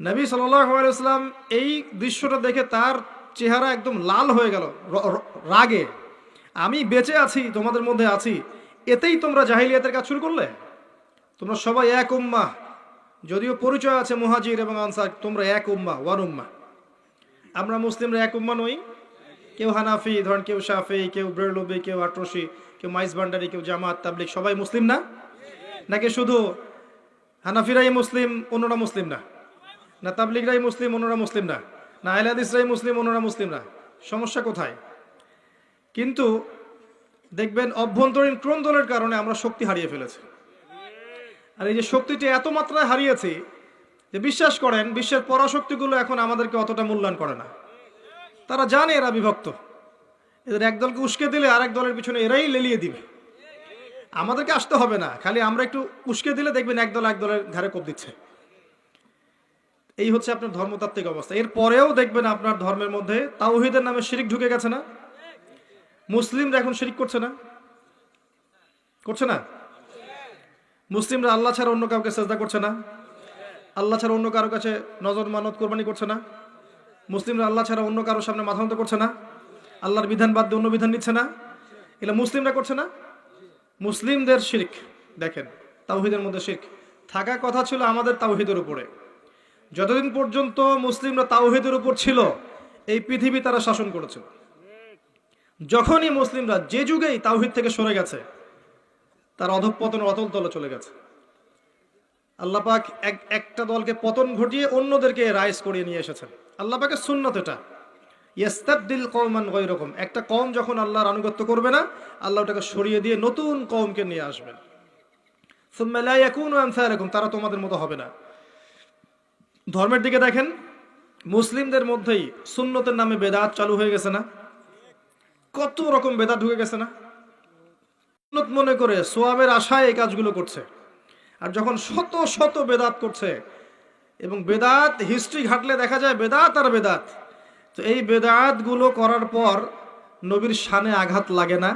নবী সাল্লাল্লাহু আলাইহি ওয়াসাল্লাম এই দৃশ্যটা দেখে তার চেহারা একদম লাল হয়ে গেল রাগে। আমি বেঁচে আছি, তোমাদের মধ্যে আছি, এতেই তোমরা জাহিলিয়াতের কাজ শুরু করলে? তোমরা সবাই এক উম্মাহ, যদিও পরিচয় আছে মুহাজির এবং আনসার, তোমরা এক উম্মাহ, ওয়ান উম্মাহ। আমরা মুসলিমরা এক উম্মাহ নই? কেউ হানাফি ধরেন, কেউ শাফি, কেউ বেরলবি, কেউ আটরশি, কেউ মাইজ ভান্ডারি, কেউ জামাত তাবলিগ, সবাই মুসলিম না? নাকি শুধু হানাফিরাই মুসলিম, অন্যরা মুসলিম না? না তাবলিগরাই মুসলিম, অন্যরা মুসলিম না? না আহলে হাদিসরাই মুসলিম, অন্যরা মুসলিম না? সমস্যা কোথায়? কিন্তু দেখবেন অভ্যন্তরীণ ক্রন্দনের কারণে আমরা শক্তি হারিয়ে ফেলেছি। আর এই যে শক্তিটি এত মাত্রায় হারিয়েছি যে বিশ্বাস করেন বিশ্বের পরাশক্তিগুলো এখন আমাদেরকে অতটা মূল্যায়ন করে না। তারা জানে এরা বিভক্ত, এদের এক দলকে উস্কে দিলে আরেক দলের পিছনে এরাই লেলিয়ে দিবে। আমাদেরকে আসতে হবে না, খালি আমরা একটু উস্কে দিলে দেখবেন এক দল এক দলের ঘাড়ে কোপ দিচ্ছে। এই হচ্ছে আপনার ধর্মতাত্ত্বিক অবস্থা। এর পরেও দেখবেন আপনার ধর্মের মধ্যে তাওহীদের নামে শিরিক ঢুকে গেছে না? মুসলিমরা এখন শিরিক করছে না? করছে না? মুসলিমরা আল্লাহ ছাড়া অন্য কাউকে সেজদা করছে না? আল্লাহ ছাড়া অন্য কারো কাছে নজর মানত কোরবানি করছে না? মুসলিমরা আল্লাহ ছাড়া অন্য কারোর সামনে মাথা নত করছে না? আল্লাহর বিধান বাদ দিয়ে অন্য বিধান নিচ্ছে না? এগুলো মুসলিমরা করছে না? মুসলিমদের শিরক দেখেন, তাওহীদের মধ্যে শিরক থাকা কথা ছিল আমাদের তাওহীদের উপরে। যতদিন পর্যন্ত মুসলিমরা তাওহীদের উপর ছিল এই পৃথিবী তারা শাসন করেছিল। যখনই মুসলিমরা যে যুগেই তাওহীদ থেকে সরে গেছে তার অধঃপতন অতল তলে চলে গেছে। আল্লাহ পাক একটা দলকে পতন ঘটিয়ে অন্যদেরকে রাইজ করিয়ে নিয়ে এসেছেন। আল্লাহ পাকের সুন্নাত এটা, ইস্তাবদিল কওমান গায়রাকুম, একটা কওম যখন আল্লাহর আনুগত্য করবে না আল্লাহ ওটাকে সরিয়ে দিয়ে নতুন কওমকে নিয়ে আসবেন। সুম্মা লা ইয়াকুনু আমসালাকুম, তারা তোমাদের মতো হবে না। ধর্মের দিকে দেখেন, মুসলিমদের মধ্যেই সুন্নতের নামে বেদাত চালু হয়ে গেছে না? কত রকম বেদাত ঢুকে গেছে না? সুন্নত মনে করে সোয়াবের আশায় এই কাজগুলো করছে। আর যখন শত শত বেদাত করছে, এবং বেদাত হিস্ট্রি ঘাটলে দেখা যায় বেদাত আর বেদাত, তো এই বেদাত গুলো করার পর নবীর শানে আঘাত লাগে না?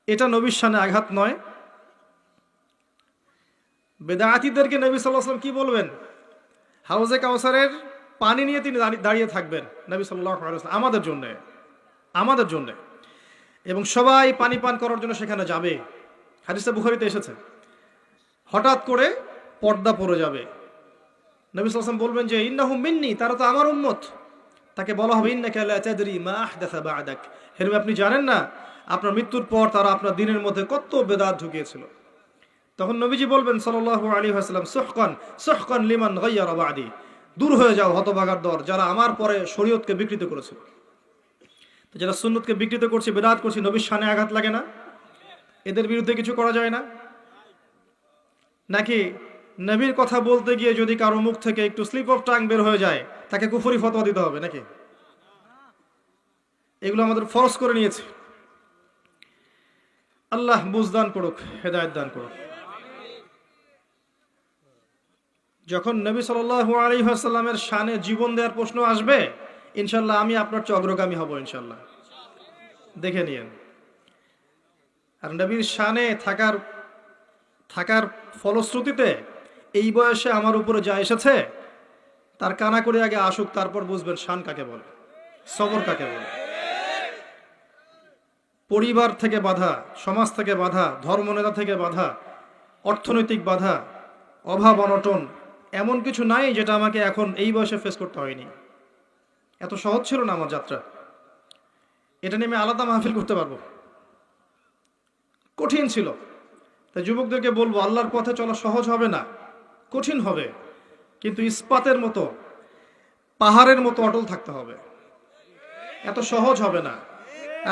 এটা নবীর শানে আঘাত নয়? বেদাতীদেরকে নবী সাল্লাল্লাহু আলাইহি ওয়াসাল্লাম কি বলবেন? হাউজে কাউসারের পানি নিয়ে তিনি দাঁড়িয়ে থাকবেন নবী সাল্লাল্লাহু আলাইহি ওয়াসাল্লাম আমাদের জন্য। এবং সবাই পানি পান করার জন্য সেখানে যাবে। হাদিসে বুখারীতে এসেছে। হঠাৎ করে পর্দা পড়ে যাবে, নবী সাল্লাল্লাহু আলাইহি ওয়াসাল্লাম বলবেন যে ইন্নাহুম মিন্নি, তারা তো আমার উম্মত। তাকে বলা হবে ইন্নাকা লা তাদরি মা আহদাসা বা'দাক, হে নবী আপনি জানেন না আপনার মৃত্যুর পর তারা আপনার দ্বীনের মধ্যে কত বেদাত ঢুকিয়েছিল। তখন নবীজি বলবেন সাল্লাল্লাহু আলাইহি ওয়াসাল্লাম সুহকান সুহকান লিমান গায়্যারা বা'দি, দূর হয়ে যাও হতভাগার দল যারা আমার পরে শরীয়তকে বিকৃত করেছে। তো যারা সুন্নতকে বিকৃত করছে, বেদাত করছে, নবীর শানে আঘাত লাগে না? এদের বিরুদ্ধে কিছু করা যায় না? নাকি নবীর কথা বলতে গিয়ে যদি কারো মুখ থেকে একটু স্লিপ অফ টাং বের হয়ে যায় তাকে কুফরি ফতোয়া দিতে হবে নাকি? এগুলো আমাদের ফরজ করে নিয়েছে। আল্লাহ বুঝদান করুক, হেদায়েত দান করুক। যখন নবী সাল্লাল্লাহু আলাইহি ওয়াসাল্লামের শানে জীবন দেওয়ার প্রশ্ন আসবে, ইনশাল্লাহ আমি আপনার চেয়ে অগ্রগামী হব ইনশাল্লাহ, দেখে নিয়েন। আর নবীর শানে থাকার ফলশ্রুতিতে এই বয়সে আমার উপরে যা এসেছে তার কানা করে আগে আসুক, তারপর বুঝবেন শান কাকে বলে, সবর কাকে বলে। পরিবার থেকে বাধা, সমাজ থেকে বাধা, ধর্মনেতা থেকে বাধা, অর্থনৈতিক বাধা, অভাব অনটন, এমন কিছু নাই যেটা আমাকে এখন এই বয়সে ফেস করতে হয়নি। এত সহজ ছিল না আমার যাত্রা। এটা নিয়ে আমি আলাদা মাহফিল করতে পারবো, কঠিন ছিল। তাই যুবকদেরকে বলবো আল্লাহর পথে চলা সহজ হবে না, কঠিন হবে, কিন্তু ইস্পাতের মতো, পাহাড়ের মতো অটল থাকতে হবে। এত সহজ হবে না।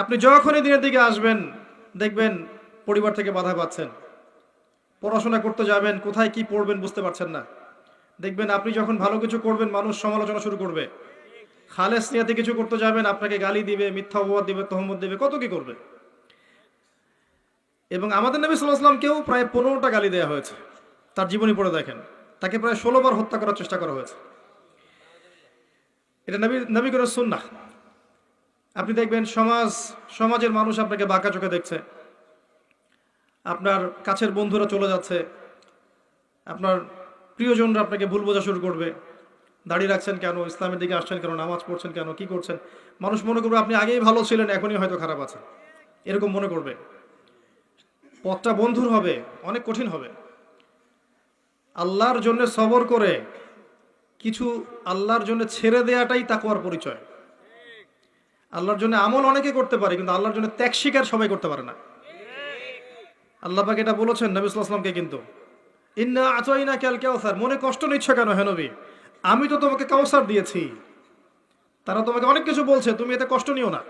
আপনি যখনই দিনের দিকে আসবেন দেখবেন পরিবার থেকে বাধা পাচ্ছেন, পড়াশোনা করতে যাবেন কোথায় কি পড়বেন বুঝতে পারছেন না। দেখবেন আপনি যখন ভালো কিছু করবেন মানুষ সমালোচনা শুরু করবে, খালেস নিয়াতে কিছু করতে যাবেন আপনাকে গালি দিবে, মিথ্যা অপবাদ দিবে, তহমত দিবে, কত কি করবে। এবং আমাদের নবী সাল্লাল্লাহু আলাইহি ওয়াসাল্লামকেও প্রায় 15টা গালি দেওয়া হয়েছে। তার জীবনী পড়ে দেখেন, তাকে প্রায় 16 বার হত্যা করার চেষ্টা করা হয়েছে। এটা নবী করার সুন্নাহ। আপনি দেখবেন সমাজের মানুষ আপনাকে বাঁকা চোখে দেখছে, আপনার কাছের বন্ধুরা চলে যাচ্ছে, আপনার প্রিয়জনরা আপনাকে ভুল বোঝা শুরু করবে। দাড়ি রাখছেন কেন, ইসলামের দিকে আসছেন কেন, নামাজ পড়ছেন কেন, কি করছেন। মানুষ মনে করবে আপনি আগেই ভালো ছিলেন, এখনই হয়তো খারাপ আছেন, এরকম মনে করবে। পথটা বন্ধুর হবে, অনেক কঠিন হবে। আল্লাহর জন্য সবর করে কিছু আল্লাহর জন্য ছেড়ে দেওয়াটাই তাকওয়ার পরিচয়। আল্লাহর জন্য আমল অনেকে করতে পারে, কিন্তু আল্লাহর জন্য ত্যাগ স্বীকার সবাই করতে পারে না। আল্লাহ পাক এটা বলেছেন নবী সাল্লাল্লাহু আলাইহি ওয়াসাল্লামকে, কিন্তু ইন্না আতাইনাকাল কাউসার, মনে কষ্ট নিচ্ছ কেন হে নবী, আমি তো তোমাকে কাউসার দিয়েছি। তারা তোমাকে অনেক কিছু বলছে, তুমি এতে কষ্ট নিও না,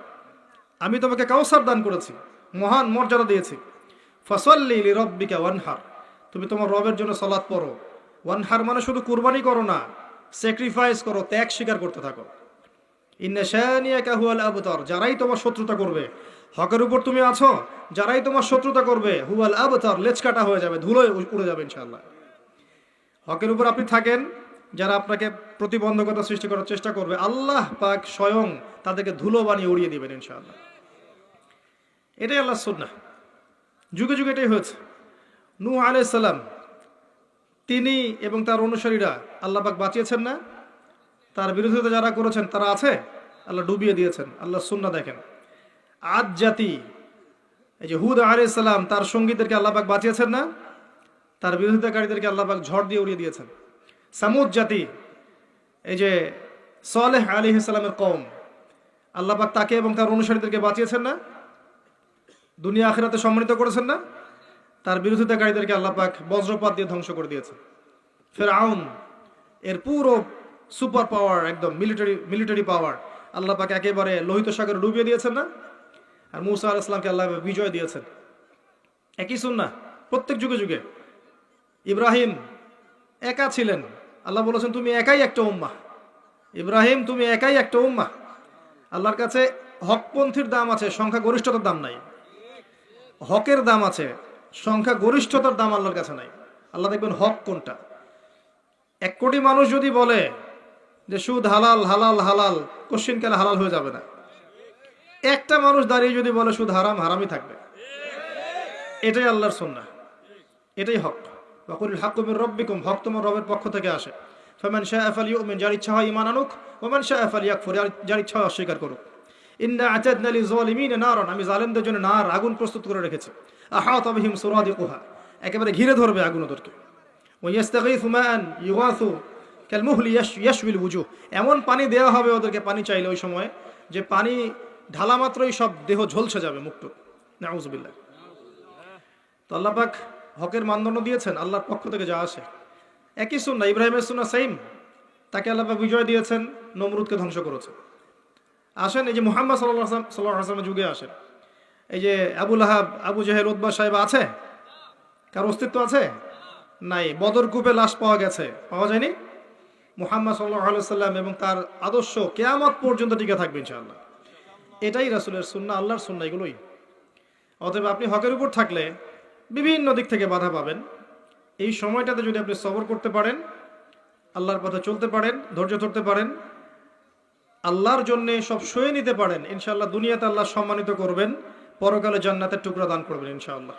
আমি তোমাকে কাউসার দান করেছি, মহান মর্যাদা দিয়েছি। ফাসাল্লি লিরাব্বিকা ওয়ানহার, তুমি তোমার রবের জন্য সালাত পড়ো। ওয়ানহার মানে শুধু কুরবানি করো না, স্যাক্রিফাইস করো, ত্যাগ স্বীকার করতে থাকো। ইন্না শানিয়াকা হুয়াল আবতার, যারাই তোমার শত্রুতা করবে, হকের উপর তুমি আছো, যারাই তোমার শত্রুতা করবে হুয়াল আবতার, লেজ কাটা হয়ে যাবে, ধুলোয় উড়ে যাবে ইনশাআল্লাহ। হকের উপর আপনি থাকেন, যারা আপনাকে প্রতিবন্ধকতা সৃষ্টি করার চেষ্টা করবে আল্লাহ পাক স্বয়ং তাদেরকে ধুলো বানিয়ে উড়িয়ে দিবেন ইনশাআল্লাহ। এটাই আল্লাহর সুন্নাহ, যুগে যুগে এটাই হয়েছে। নূহ আলাইহিস সালাম, তিনি এবং তার অনুসারীরা আল্লাহ পাক বাঁচিয়েছেন না, তার বিরোধিতা যারা করেছেন তারা আছে, আল্লাহ ডুবিয়ে দিয়েছেন। আল্লাহ সুন্নাহ দেখেন। আদ জাতি, এই যে হুদ আলাইহিস সালাম, তার সঙ্গীদেরকে আল্লাহ পাক বাঁচিয়েছেন না, তার বিরোধিতাকারীদেরকে আল্লাহ পাক ঝড় দিয়ে উড়িয়ে দিয়েছেন। সামুদ জাতি, এই যে সালেহ আলাইহিস সালামের কওম, আল্লাহ পাক তাকে এবং তার অনুসারীদেরকে বাঁচিয়েছেন না, দুনিয়া আখিরাতে সম্মানিত করেছেন না, তার বিরোধিতাকারীদেরকে আল্লাহ পাক বজ্রপাত দিয়ে ধ্বংস করে দিয়েছেন। ফিরআউন, এর পুরো সুপার পাওয়ার, একদম মিলিটারি পাওয়ার আল্লাহ পাক একেবারে লোহিত সাগরে ডুবিয়ে দিয়েছেন না। আর মূসা আলাইহিস সালামকে আল্লাহ বিজয় দিয়েছেন। একই সুন্নাহ প্রত্যেক যুগে যুগে। ইব্রাহিম একা ছিলেন, আল্লাহ বলেছেন তুমি একাই একটা উম্মাহ। ইব্রাহিম তুমি একাই একটা উম্মাহ। আল্লাহর কাছে হকপন্থীর দাম আছে, সংখ্যা গরিষ্ঠতার দাম নাই। হকের দাম আছে, সংখ্যা গরিষ্ঠতার দাম আল্লাহর কাছে নাই। আল্লাহ দেখবেন হক কোনটা। 1 কোটি মানুষ যদি বলে যে সুদ হালাল হালাল হালাল, কোশ্চিনকালে হালাল হয়ে যাবে না। একটা মানুষ দাঁড়িয়ে যদি বলে সুদ হারাম, হারামই থাকবে। এটাই আল্লাহর সুন্নাহ, এটাই হক। ওয়াকুলিল হাক্কু মির রাব্বিকুম, হক তোমার রবের পক্ষ থেকে আসে। ফামান শাআ ফালইউমিন, যার ইচ্ছা হয় ঈমান আনুক, ওয়া মান শাআ ফালইয়াকফুর, যার ইচ্ছা হয় অস্বীকার করুক। ইন্না আতাদনা লিযালিমিনা নারান, আমি জালেমদের জন্য নার, আগুন প্রস্তুত করে রেখেছি। আহাতা বিহিম সুরাদিকুহা, একেবারে ঘিরে ধরবে আগুন ওদেরকে। ওয়া ইস্তাগীথু মাআন ইউগাসু কালমুহলি ইয়াশউিল ওয়ুজুহ, এমন পানি দেওয়া হবে ওদেরকে, পানি চাইলে ওই সময়, যে পানি ঢালা মাত্রই সব দেহ ঝলসে যাবে মুক্ত। নাউযুবিল্লাহ। তো আল্লাহ পাক হকের মানদণ্ড দিয়েছেন, আল্লাহর পক্ষ থেকে যা আসে একই সুন্নাহ, ইব্রাহিমের সুন্নাহ সেম। তাকে আল্লাহ পাক বিজয় দিয়েছেন, নমরুদকে ধ্বংস করেছেন। আসেন এই যে মুহাম্মদ সাল্লাল্লাহু আলাইহি ওয়াসাল্লামের যুগে আসেন, এই যে আবু লাহাব, আবু জেহেল, উতবা সাহেব আছে? কার অস্তিত্ব আছে? নাই। বদর কূপে লাশ পাওয়া গেছে, পাওয়া যায়নি। মুহাম্মদ সাল্লাল্লাহু আলাইহি ওয়াসাল্লাম এবং তার আদর্শ কিয়ামত পর্যন্ত টিকে থাকবে ইনশাআল্লাহ। এটাই রাসূলের সুন্নাহ, আল্লাহর সুন্নাহ, এগুলোই। অতএব আপনি হকের উপর থাকলে বিভিন্ন দিক থেকে বাধা পাবেন। এই সময়টাতে যদি আপনি সবর করতে পারেন, আল্লাহর পথে চলতে পারেন, ধৈর্য ধরতে পারেন, আল্লাহর জন্য সব সয়ে নিতে পারেন, ইনশাআল্লাহ দুনিয়াতে আল্লাহ সম্মানিত করবেন, পরকালে জান্নাতের টুকরা দান করবেন ইনশাআল্লাহ।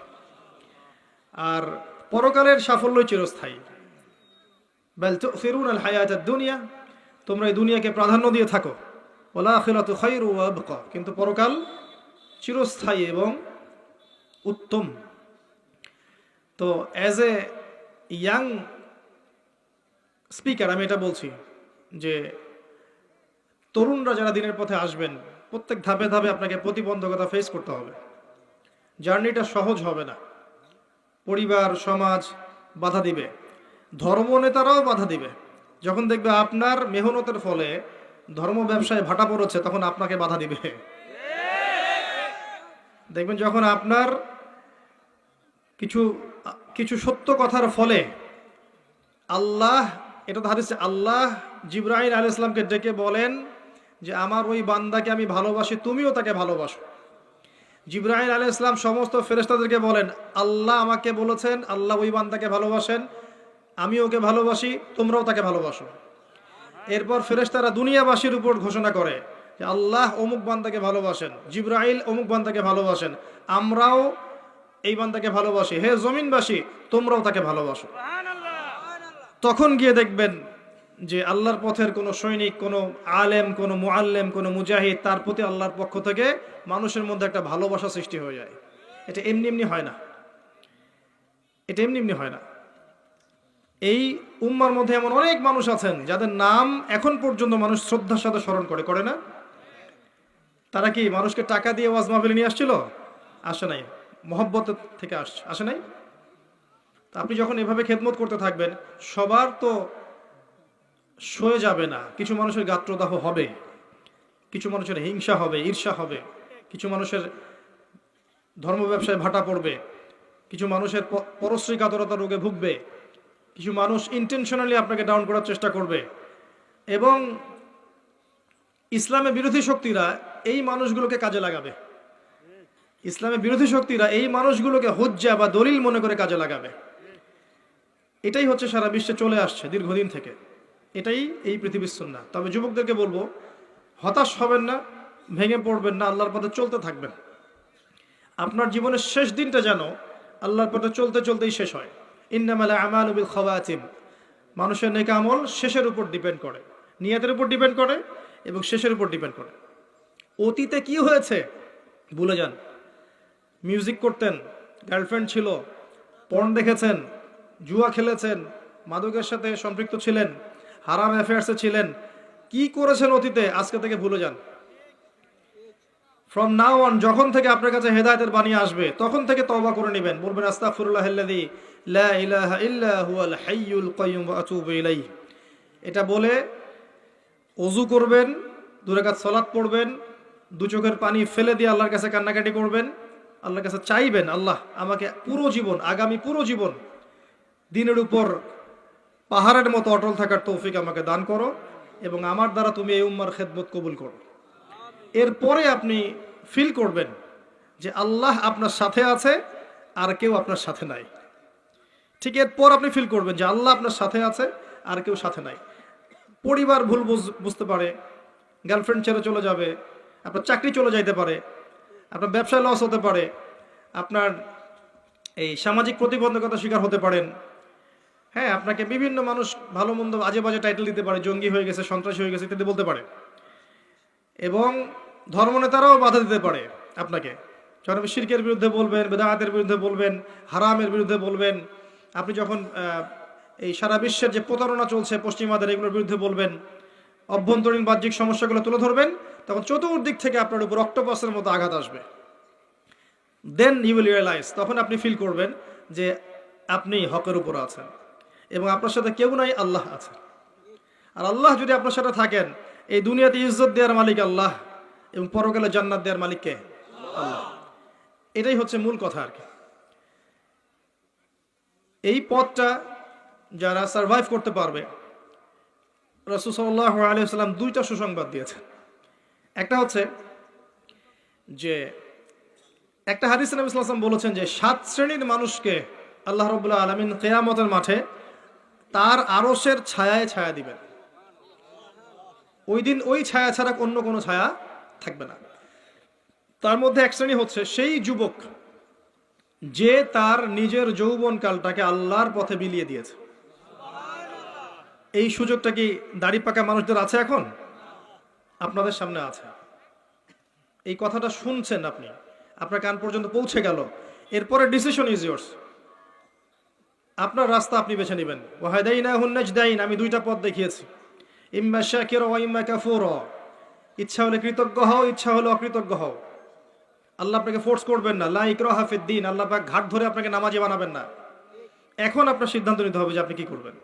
আর পরকালের সাফল্যই চিরস্থায়ী। বাল তুসিরুনাল হায়াতাদ দুনিয়া, তোমরা এই দুনিয়াকে প্রাধান্য দিয়ে থাকো, ওয়াল আখিরাতু খায়রু ওয়া আবকা, কিন্তু পরকাল চিরস্থায়ী এবং উত্তম। তো অ্যাজ এ ইয়াং স্পিকার আমি এটা বলছি যে তরুণরা যারা দিনের পথে আসবেন, প্রত্যেক ধাপে ধাপে আপনাকে প্রতিবন্ধকতা ফেস করতে হবে। জার্নিটা সহজ হবে না। পরিবার, সমাজ বাধা দিবে, ধর্ম নেতারাও বাধা দিবে। যখন দেখবে আপনার মেহনতের ফলে ধর্ম ব্যবসায় ভাটা পড়েছে, তখন আপনাকে বাধা দিবে। দেখবেন যখন আপনার কিছু কিছু সত্য কথার ফলে আল্লাহ, এটা তো হাদিসে, আল্লাহ জিবরাইল আলাইহিস সালামকে ডেকে বলেন যে আমার ওই বান্দাকে আমি ভালোবাসি, তুমিও তাকে ভালোবাসো। জিবরাইল আলাইহিস সালাম সমস্ত ফেরেশতাদেরকে বলেন আল্লাহ আমাকে বলেছেন, আল্লাহ ওই বান্দাকে ভালোবাসেন, আমি ওকে ভালোবাসি, তোমরাও তাকে ভালোবাসো। এরপর ফেরেশতারা দুনিয়াবাসীর উপর ঘোষণা করে যে আল্লাহ অমুক বান্দাকে ভালোবাসেন, জিবরাইল অমুক বান্দাকে ভালোবাসেন, আমরাও এই বান্দাকে ভালোবাসি, হে জমিনবাসী তোমরাও তাকে ভালোবাসো। তখন গিয়ে দেখবেন যে আল্লাহর পথের কোনো সৈনিক, কোনো আলেম, কোনো মুআল্লিম, কোনো মুজাহিদ, তার প্রতি আল্লাহর পক্ষ থেকে মানুষের মধ্যে একটা ভালোবাসা সৃষ্টি হয়ে যায়। এটা এমনি এমনি হয় না, এটা এমনি এমনি হয় না। এই উম্মার মধ্যে এমন অনেক মানুষ আছেন যাদের নাম এখন পর্যন্ত মানুষ শ্রদ্ধার সাথে স্মরণ করে, করে না? তারা কি মানুষকে টাকা দিয়ে ওয়াজ মাহফিলে নিয়ে আসছিল? আসে নাই। মহব্বত থেকে আসে নাই। তা আপনি যখন এভাবে খেদমত করতে থাকবেন, সবার তো সয়ে যাবে না। কিছু মানুষের গাত্রদাহ হবে, কিছু মানুষের হিংসা হবে, ঈর্ষা হবে, কিছু মানুষের ধর্ম ব্যবসায় ভাটা পড়বে, কিছু মানুষের পরশ্রী কাতরতা রোগে ভুগবে, কিছু মানুষ ইন্টেনশনালি আপনাকে ডাউন করার চেষ্টা করবে। এবং ইসলামের বিরোধী শক্তিরা এই মানুষগুলোকে কাজে লাগাবে। ইসলামের বিরোধী শক্তিরা এই মানুষগুলোকে হুজ্জা বা দলিল মনে করে কাজে লাগাবে। এটাই হচ্ছে সারা বিশ্বে চলে আসছে দীর্ঘদিন থেকে। এটাই এই পৃথিবীর সুন্নাহ। তবে যুবকদেরকে বলবো, হতাশ হবেন না, ভেঙে পড়বেন না, আল্লাহর পথে চলতে থাকবেন। আপনার জীবনের শেষ দিনটা যেন আল্লাহর পথে চলতে চলতেই শেষ হয়। ইন্নামাল আমালু বিল খাওয়াতিম, মানুষের নেক আমল শেষের উপর ডিপেন্ড করে, নিয়তের উপর ডিপেন্ড করে এবং শেষের উপর ডিপেন্ড করে। অতীতে কি হয়েছে ভুলে যান। মিউজিক করতেন, গার্লফ্রেন্ড ছিল, পর্ন দেখেছেন, জুয়া খেলেছেন, মাদকের সাথে সম্পৃক্ত ছিলেন, হারাম অ্যাফেয়ার্সে ছিলেন, কি করেছেন অতীতে, আজকে থেকে ভুলে যান। ফ্রম নাও অন, যখন থেকে আপনার কাছে হেদায়েতের বাণী আসবে তখন থেকে তওবা করে নেবেন। বলবেন আস্তাগফিরুল্লাহাল্লাযী লা ইলাহা ইল্লা হুয়াল হাইয়ুল কাইয়্যুম ওয়া আতুবু ইলাইহি। এটা বলে ওযু করবেন, 2 রাকাত সালাত পড়বেন, 2 চোখের পানি ফেলে দিয়ে আল্লাহর কাছে কান্নাকাটি করবেন, আল্লাহর কাছে চাইবেন আল্লাহ আমাকে পুরো জীবন, আগামী পুরো জীবন দিনের উপর পাহাড়ের মতো অটল থাকার তৌফিক আমাকে দান করো এবং আমার দ্বারা তুমি এই উম্মার খেদমত কবুল করো। এরপরে আপনি ফিল করবেন যে আল্লাহ আপনার সাথে আছে আর কেউ আপনার সাথে নাই। ঠিক এরপর আপনি ফিল করবেন যে আল্লাহ আপনার সাথে আছে আর কেউ সাথে নাই। পরিবার ভুল বুঝতে পারে, গার্লফ্রেন্ড ছেড়ে চলে যাবে, আপনার চাকরি চলে যাইতে পারে, আপনার ব্যবসায় লস হতে পারে, আপনার এই সামাজিক প্রতিবন্ধকতার শিকার হতে পারেন। হ্যাঁ, আপনাকে বিভিন্ন মানুষ ভালো মন্দ আজে বাজে টাইটেল দিতে পারে, জঙ্গি হয়ে গেছে, সন্ত্রাসী হয়ে গেছে ইত্যাদি বলতে পারে। এবং ধর্মনেতারাও বাধা দিতে পারে আপনাকে। যখন আপনি শিরকের বিরুদ্ধে বলবেন, বেদাতের বিরুদ্ধে বলবেন, হারামের বিরুদ্ধে বলবেন, আপনি যখন এই সারা বিশ্বের যে প্রতারণা চলছে পশ্চিমাদের এগুলোর বিরুদ্ধে বলবেন, অভ্যন্তরীণ বাহ্যিক সমস্যাগুলো তুলে ধরবেন, তখন চতুর্দিক থেকে আপনার উপর অক্টোপাসের মতো আঘাত আসবে। দেন ইউ উইল রিয়েলাইজ, তখন আপনি ফিল করবেন যে আপনি হকের উপর আছেন এবং আপনার সাথে কেউ নাই, আল্লাহ আছেন। আর আল্লাহ যদি আপনার সাথে থাকেন, এই দুনিয়াতে ইজ্জত দেওয়ার মালিক আল্লাহ এবং পরকালে জান্নাত দেওয়ার মালিক কে? আল্লাহ। এটাই হচ্ছে মূল কথা আর কি। এই পথটা যারা সার্ভাইভ করতে পারবে, রাসূল সাল্লাল্লাহু আলাইহি ওয়াসাল্লাম দুইটা সুসংবাদ দিয়েছেন। একটা হচ্ছে যে একটা হাদিসে নবী সাল্লাল্লাহু আলাইহি ওয়াসাল্লাম বলেছেন যে 7 শ্রেণীর মানুষকে আল্লাহ রাব্বুল আলামিন কিয়ামতের মাঠে তার আরশের ছায়ায় ছায়া দিবেন। ওই দিন ওই ছায়া ছাড়া অন্য কোনো ছায়া থাকবে না। তার মধ্যে এক শ্রেণী হচ্ছে সেই যুবক যে তার নিজের যৌবনকালটাকে আল্লাহর পথে বিলিয়ে দিয়েছে। এই সুযোগটা কি দাড়ি পাকা মানুষদের আছে? এখন আপনাদের সামনে আছে। এই কথাটা শুনছেন আপনি, আপনার কান পর্যন্ত পৌঁছে গেল। এরপরে ডিসিশন ইজ ইয়োর্স। আপনার রাস্তা আপনি বেছে নেবেন। ওয়াহাদাইনাহুন নাজদাইন, আমি দুইটা পথ দেখিয়েছি, ইম্মা শাকিরা ওয়া ইম্মা কাফুরা। ইচ্ছা হলে কৃতজ্ঞ হও, ইচ্ছা হলে অকৃতজ্ঞ হও। আল্লাহ আপনাকে ফোর্স করবেন না, লা ইকরাহা ফিদ্দিন। আল্লাহ পাক ঘাট ধরে আপনাকে নামাজি বানাবেন না। এখন আপনার সিদ্ধান্ত নিতে হবে যে আপনি কি করবেন।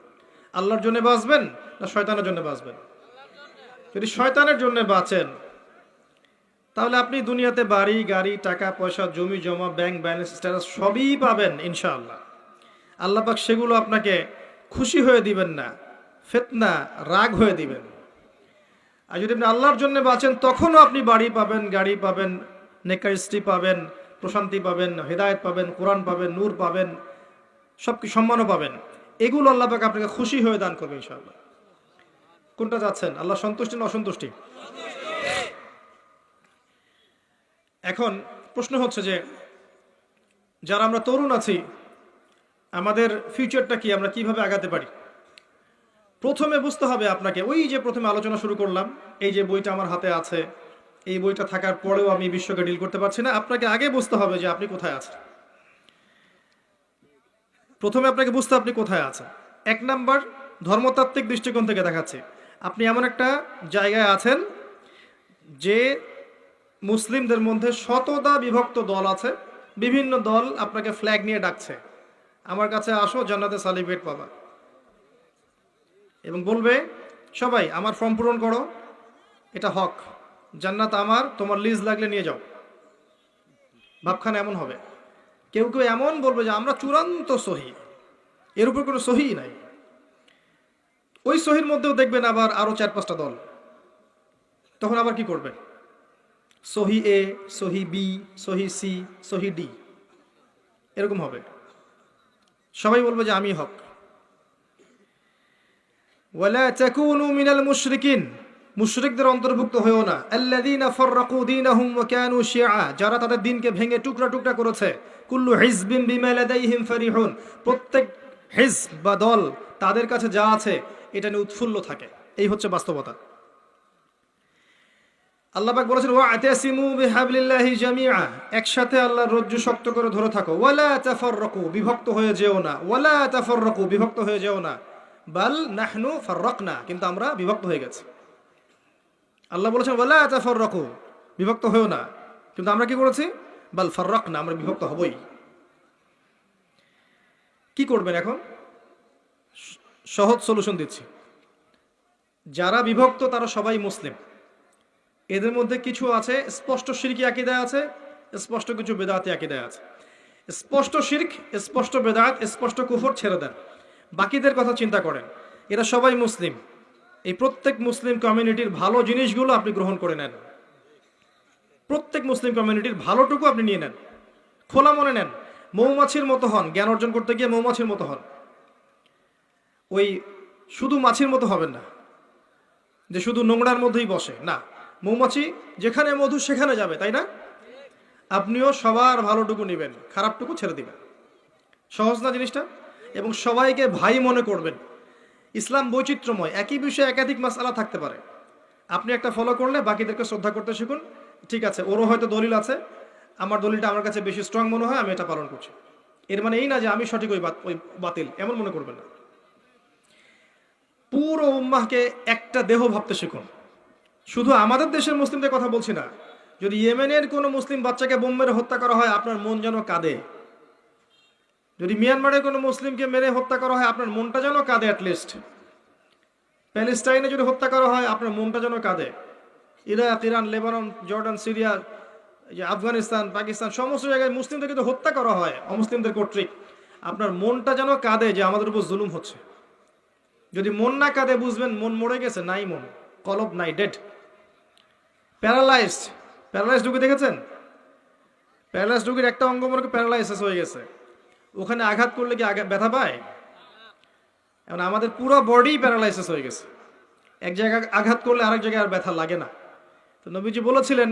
আল্লাহর জন্য বাঁচবেন না শয়তানের জন্য বাঁচবেন? যদি শয়তানের জন্য বাঁচেন, তাহলে আপনি দুনিয়াতে বাড়ি গাড়ি, টাকা পয়সা, জমি জমা, ব্যাংক ব্যালেন্স, স্ট্যাটাস সবই পাবেন ইনশাআল্লাহ। আল্লাহ পাক সেগুলো আপনাকে খুশি হয়ে দিবেন না, ফিতনা, রাগ হয়ে দিবেন। আর যদি আপনি আল্লাহর জন্য বাঁচেন, তখনও আপনি বাড়ি পাবেন, গাড়ি পাবেন, নেকার স্ত্রী পাবেন, প্রশান্তি পাবেন, হেদায়েত পাবেন, কোরআন পাবেন, নূর পাবেন, সব কি সম্মানও পাবেন। এগুলো আল্লাহ পাক আপনাকে খুশি হয়ে দান করবে ইনশাআল্লাহ। কোনটা যাচ্ছেন, আল্লাহ সন্তুষ্টি না অসন্তুষ্টি? এখন প্রশ্ন হচ্ছে যে যারা আমরা তরুণ আছি, আমাদের ফিউচারটা কি, আমরা কিভাবে আগাতে পারি? প্রথমে বুঝতে হবে আপনাকে, ওই যে প্রথমে আলোচনা শুরু করলাম, এই যে বইটা আমার হাতে আছে, এই বইটা থাকার পরেও আমি বিশ্বকে ডিল করতে পারছি না। আপনাকে আগে বুঝতে হবে যে আপনি কোথায় আছেন। প্রথমে আপনাকে বুঝতে আপনি কোথায় আছেন। 1 নাম্বার, ধর্মতাত্ত্বিক দৃষ্টিকোণ থেকে দেখাচ্ছে আপনি এমন একটা জায়গায় আছেন যে মুসলিমদের মধ্যে শতদা বিভক্ত দল আছে। বিভিন্ন দল আপনাকে ফ্ল্যাগ নিয়ে ডাকছে, আমার কাছে আসো, জান্নাতে সার্টিফিকেট পাবা, এবং বলবে সবাই আমার ফর্ম পূরণ করো, এটা হক, জান্নাত আমার, তোমার লিজ লাগলে নিয়ে যাও। ভাবখানা এমন হবে। কেউ কেউ এমন বলবে যে আমরা চূড়ান্ত সহি, এর উপর কোনো সহি নাই। ওই সহির মধ্যেও দেখবেন আবার আরো 4-5টা দল। তখন আবার কি করবেন? সহি এ, সহি বি, সহি সি, সহি ডি, এরকম হবে। সবাই বলবে যে আমি হক। ওয়ালা তাকুনু মিনাল মুশরিকিন, মুশরিকদের অন্তর্ভুক্ত হয়েও না। আল্লাযীনা ফাররাকু দীনাহুম ওয়া কানু শিয়া, যারা তাদের দ্বীনকে ভেঙে টুকরা টুকরা করেছে। কুল্লু হিজবিন বিমা লাদাইহিম ফারিহুন, প্রত্যেক হিজব বা দল তাদের কাছে যা আছে এটা নিয়ে উৎফুল্ল থাকে। এই হচ্ছে বাস্তবতা। আল্লাহ পাক বলেছেন ওয়া'তাসিমু বিহাবলিল্লাহি জামিআ, একসাথে আল্লাহর রজ্জু শক্ত করে ধরে থাকো। ওয়ালা তাফাররাকু, বিভক্ত হয়ে যেও না। ওয়ালা তাফাররাকু, বিভক্ত হয়ে যেও না। বাল নাহনু ফাররাকনা, কিন্তু আমরা বিভক্ত হয়ে গেছি। আল্লাহ বলেছেন ওয়ালা তাফাররাকু, বিভক্ত হয়েও না, কিন্তু আমরা কি করেছি? বাল ফাররাকনা, আমরা বিভক্ত হবই। কি করবেন এখন? সহজ সলিউশন দিচ্ছি। যারা বিভক্ত তারা সবাই মুসলিম। এদের মধ্যে কিছু আছে স্পষ্ট শিরকি আকীদা আছে, স্পষ্ট কিছু বেদাতি আকীদা আছে। স্পষ্ট শিরক, স্পষ্ট বেদাত, স্পষ্ট কুফর ছেড়ে দেন, বাকিদের কথা চিন্তা করেন। এরা সবাই মুসলিম। এই প্রত্যেক মুসলিম কমিউনিটির ভালো জিনিসগুলো আপনি গ্রহণ করে নেন। প্রত্যেক মুসলিম কমিউনিটির ভালোটুকু আপনি নিয়ে নেন, খোলা মনে নেন। মৌমাছির মতো হন, জ্ঞান অর্জন করতে গিয়ে মৌমাছির মতো হন। ওই শুধু মাছির মতো হবেন না যে শুধু নোংরার মধ্যেই বসে, না। মৌমাছি যেখানে মধু সেখানে যাবে, তাই না? আপনিও সবার ভালোটুকু নেবেন, খারাপটুকু ছেড়ে দিবেন। সহজ না জিনিসটা? এবং সবাইকে ভাই মনে করবেন। ইসলাম বৈচিত্র্যময়, একই বিষয়ে একাধিক মাসআলা থাকতে পারে। আপনি একটা ফলো করলে বাকিদেরকে শ্রদ্ধা করতে শিখুন, ঠিক আছে, ওরও হয়তো দলিল আছে, আমার দলিলটা আমার কাছে বেশি স্ট্রং মনে হয়, আমি এটা পালন করছি। এর মানে এই না যে আমি সঠিক, ওই বাতিল, এমন মনে করবেন না। পুরো উম্মাহকে একটা দেহ ভাবতে শিখুন। শুধু আমাদের দেশের মুসলিমদের কথা বলছি না, যদি ইয়েমেনের কোনো মুসলিম বাচ্চাকে বোম মেরে হত্যা করা হয়, আপনার মন যেন কাঁদে। যদি মিয়ানমারের কোনো মুসলিমকে মেরে হত্যা করা হয়, আপনার মনটা যেন কাঁদে। অ্যাটলিস্ট প্যালেস্টাইনে যদি হত্যা করা হয়, আপনার মনটা যেন কাঁদে। Iraq, Iran, Lebanon, Jordan, Syria, যে আফগানিস্তান, পাকিস্তান, সমস্ত জায়গায় মুসলিমদেরকে তো হত্যা করা হয় অমুসলিমদের কর্তৃক, আপনার মনটা যেন কাঁদে যে আমাদের উপর জুলুম হচ্ছে। যদি মন না কাঁদে, বুঝবেন মন মরে গেছে, নাই মন, কলব নাই, ডেড, প্যারালাইজড। প্যারালাইজড রোগী দেখেছেন? প্যারালাইজড রোগীর একটা অঙ্গ মনে প্যারালাইসিস হয়ে গেছে, ওখানে আঘাত করলে কি ব্যথা পায়? এখন আমাদের পুরো বডি প্যারালাইসিস হয়ে গেছে, এক জায়গায় আঘাত করলে আরেক জায়গায় আর ব্যথা লাগে না। তো নবীজি বলেছিলেন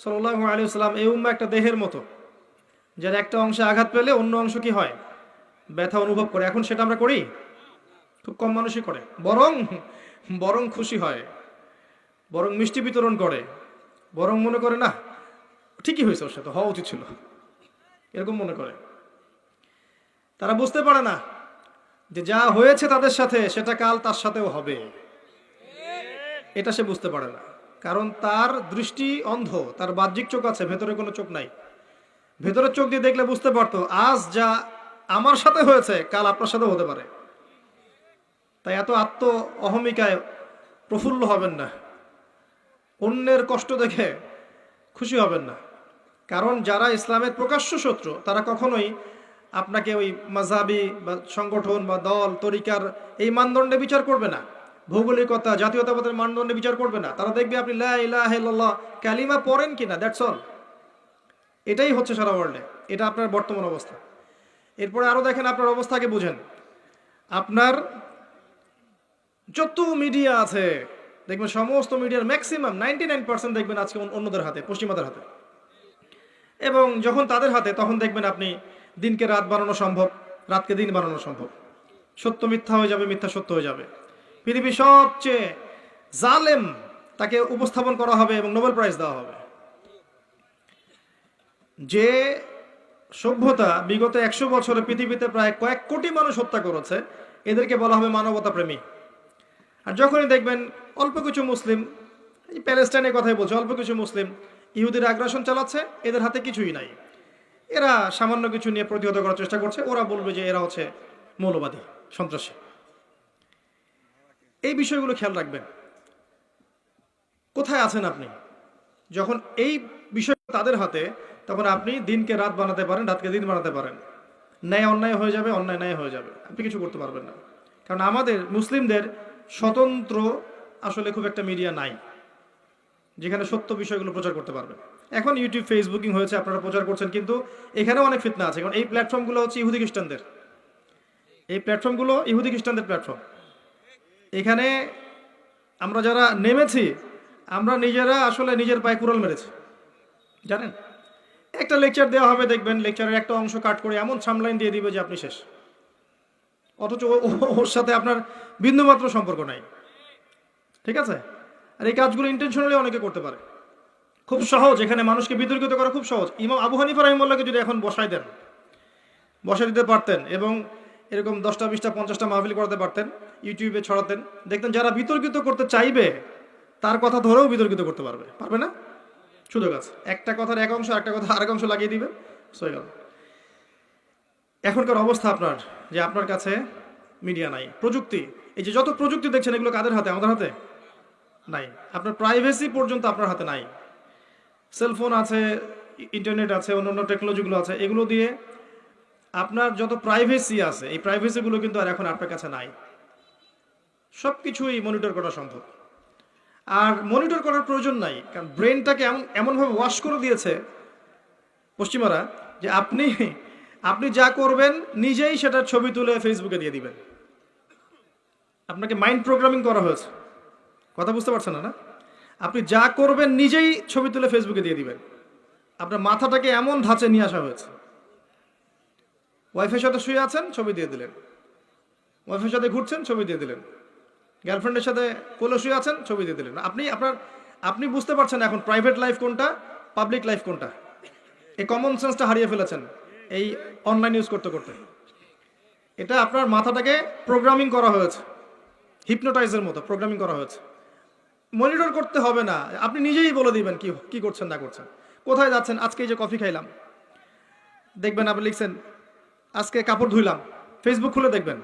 সাল্লাল্লাহু আলাইহি ওয়াসাল্লাম, এই উম্মাহ একটা দেহের মতো, যার একটা অংশে আঘাত পেলে অন্য অংশ কি হয়? ব্যথা অনুভব করে। এখন সেটা আমরা করি? খুব কম মানুষই করে। বরং বরং খুশি হয়, বরং মিষ্টি বিতরণ করে, বরং মনে করে না ঠিকই হয়েছে, ওর সাথে হওয়া উচিত ছিল, এরকম মনে করে। তারা বুঝতে পারে না যে যা হয়েছে তাদের সাথে, সেটা কাল তার সাথেও হবে। এটা সে বুঝতে পারে না, কারণ তার দৃষ্টি অন্ধ, তার বাহ্যিক চোখ আছে, ভেতরে কোনো চোখ নাই। ভেতরের চোখ দিয়ে দেখলে বুঝতে পারতো, আজ যা আমার সাথে হয়েছে কাল আপনার সাথেও হতে পারে। তাই এত আত্ম অহমিকায় প্রফুল্ল হবেন না, অন্যের কষ্ট দেখে খুশি হবেন না। কারণ যারা ইসলামের প্রকাশ্য শত্রু, তারা কখনোই আপনাকে ওই মাযহাবি বা সংগঠন বা দল তরিকার এই মানদণ্ডে বিচার করবে না, ভৌগোলিকতা, জাতীয়তাবাদের মানদণ্ডে বিচার করবে না। তারা দেখবে আপনি লা ইলাহা ইল্লাল্লাহ কালিমা পড়েন কিনা, দ্যাটস অল। এটাই হচ্ছে সারা ওয়ার্ল্ডে, এটা আপনার বর্তমান অবস্থা। এরপরে আরো দেখেন, আপনার অবস্থাকে বুঝেন। আপনার যত মিডিয়া আছে দেখবেন, সমস্ত মিডিয়ার ম্যাক্সিমাম 99% দেখবেন আজকে অন্যদের হাতে, পশ্চিমাদের হাতে। এবং যখন তাদের হাতে, তখন দেখবেন আপনি দিনকে রাত বানানো সম্ভব, রাতকে দিন বানানো সম্ভব। সত্য মিথ্যা হয়ে যাবে, মিথ্যা সত্য হয়ে যাবে। পৃথিবীর সবচেয়ে জালেম তাকে উপস্থাপন করা হবে এবং নোবেল প্রাইজ দেওয়া হবে। যে সভ্যতা বিগত 100 বছরে পৃথিবীতে প্রায় কয়েক কোটি মানুষ হত্যা করেছে, এদেরকে বলা হবে মানবতা প্রেমী। আর যখনই দেখবেন অল্প কিছু মুসলিম, এই প্যালেস্টাইনের কথাই বলছে, অল্প কিছু মুসলিম ইহুদির আগ্রাসন চালাচ্ছে, এদের হাতে কিছুই নাই, এরা সামান্য কিছু নিয়ে প্রতিহত করার চেষ্টা করছে, ওরা বলবে যে এরা হচ্ছে মৌলবাদী, সন্ত্রাসী। এই বিষয়গুলো খেয়াল রাখবেন। কোথায় আছেন আপনি? যখন এই বিষয় তাদের হাতে, তখন আপনি দিনকে রাত বানাতে পারেন, রাতকে দিন বানাতে পারেন। ন্যায় অন্যায় হয়ে যাবে, অন্যায় ন্যায় হয়ে যাবে, আপনি কিছু করতে পারবেন না। কারণ আমাদের মুসলিমদের স্বতন্ত্র আসলে খুব একটা মিডিয়া নাই যেখানে সত্য বিষয়গুলো প্রচার করতে পারবেন। এখন ইউটিউব, ফেসবুকিং হয়েছে, আপনারা প্রচার করছেন, কিন্তু এখানেও অনেক ফিতনা আছে। কারণ এই প্ল্যাটফর্মগুলো হচ্ছে ইহুদি খ্রিস্টানদের, এই প্ল্যাটফর্মগুলো ইহুদি খ্রিস্টানদের প্ল্যাটফর্ম। এখানে আমরা যারা নেমেছি, আমরা নিজেরা আসলে নিজের পায়ে কুড়াল মেরেছি, জানেন। একটা লেকচার দেওয়া হবে, দেখবেন লেকচারের একটা অংশ কাট করে এমন সামলাইন দিয়ে দিবে যে আপনি শেষ, অথচ ওর সাথে আপনার বিন্দুমাত্র সম্পর্ক নাই। ঠিক আছে? আর এই কাজগুলো ইন্টেনশনালি অনেকে করতে পারে, খুব সহজ। এখানে মানুষকে বিতর্কিত করা খুব সহজ। ইমাম আবু হানিফা রাহিমাহুল্লাহকে যদি এখন বসাই দেন, বসাই দিতে পারতেন এবং এরকম 10টা 20টা 50টা মাহফিল করাতে পারতেন, ইউটিউবে ছড়াতেন, দেখতেন যারা বিতর্কিত করতে চাইবে তার কথা ধরেও বিতর্কিত করতে পারবে, পারবে না? সুযোগ আছে। একটা কথার এক অংশ একটা কথা আরেক অংশ লাগিয়ে দিবে, হয়ে গেল। এখনকার অবস্থা আপনার, যে আপনার কাছে মিডিয়া নাই, প্রযুক্তি, এই যে যত প্রযুক্তি দেখছেন, এগুলো কাদের হাতে? আমাদের হাতে নাই। আপনার প্রাইভেসি পর্যন্ত আপনার হাতে নাই। সেলফোন আছে, ইন্টারনেট আছে, অন্যান্য টেকনোলজিগুলো আছে, এগুলো দিয়ে আপনার যত প্রাইভেসি আছে, এই প্রাইভেসিগুলো কিন্তু আর এখন আপনার কাছে নাই। সব কিছুই মনিটর করা সম্ভব। আর মনিটর করার প্রয়োজন নাই, কারণ ব্রেনটাকে এমনভাবে ওয়াশ করে দিয়েছে পশ্চিমারা যে আপনি যা করবেন নিজেই সেটার ছবি তুলে ফেসবুকে দিয়ে দিবেন। আপনাকে মাইন্ড প্রোগ্রামিং করা হয়েছে। কথা বুঝতে পারছেন না? আপনি যা করবেন নিজেই ছবি তুলে ফেসবুকে দিয়ে দিবেন। আপনার মাথাটাকে এমন ধাঁচে নিয়ে আসা হয়েছে। ওয়াইফের সাথে শুয়ে আছেন, ছবি দিয়ে দিলেন। ওয়াইফের সাথে ঘুরছেন, ছবি দিয়ে দিলেন। গার্লফ্রেন্ডের সাথে কোলে শুয়ে আছেন, ছবি দিয়ে দিলেন। আপনি আপনার আপনি বুঝতে পারছেন এখন প্রাইভেট লাইফ কোনটা, পাবলিক লাইফ কোনটা। এই কমন সেন্সটা হারিয়ে ফেলেছেন এই অনলাইন ইউজ করতে করতে। এটা আপনার মাথাটাকে প্রোগ্রামিং করা হয়েছে, হিপনোটাইজের মতো প্রোগ্রামিং করা হয়েছে। মনিটর করতে হবে না, আপনি নিজেই বলে দিবেন কি কি করছেন না করছেন। কোথায় যাচ্ছেন, আজকে এই যে কফি খাইলাম, দেখবেন আপনি লিখছেন আজকে কাপড় ধুইলাম, ফেসবুক খুলে দেখবেন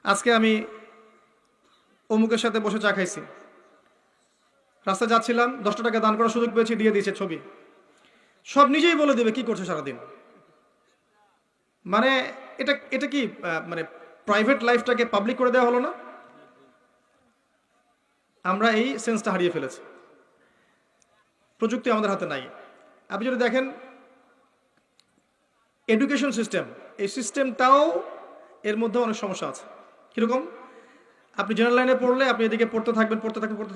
আজকে আমি অমুকের সাথে বসে চা খাইছি, রাস্তায় যাচ্ছিলাম 10 টাকা দান করার সুযোগ পেয়েছি, দিয়ে দিয়েছে ছবি। সব নিজেই বলে দেবে কি করছে সারাদিন। মানে এটা এটা কি মানে প্রাইভেট লাইফটাকে পাবলিক করে দেওয়া হলো না? আমরা এই সেন্সটা হারিয়ে ফেলেছি। প্রযুক্তি আমাদের হাতে নাই। আপনি যদি দেখেন এডুকেশন সিস্টেম, এই সিস্টেমটাও এর মধ্যে অনেক সমস্যা আছে। কীরকম? আপনি জেনারেল লাইনে পড়লে আপনি এদিকে পড়তে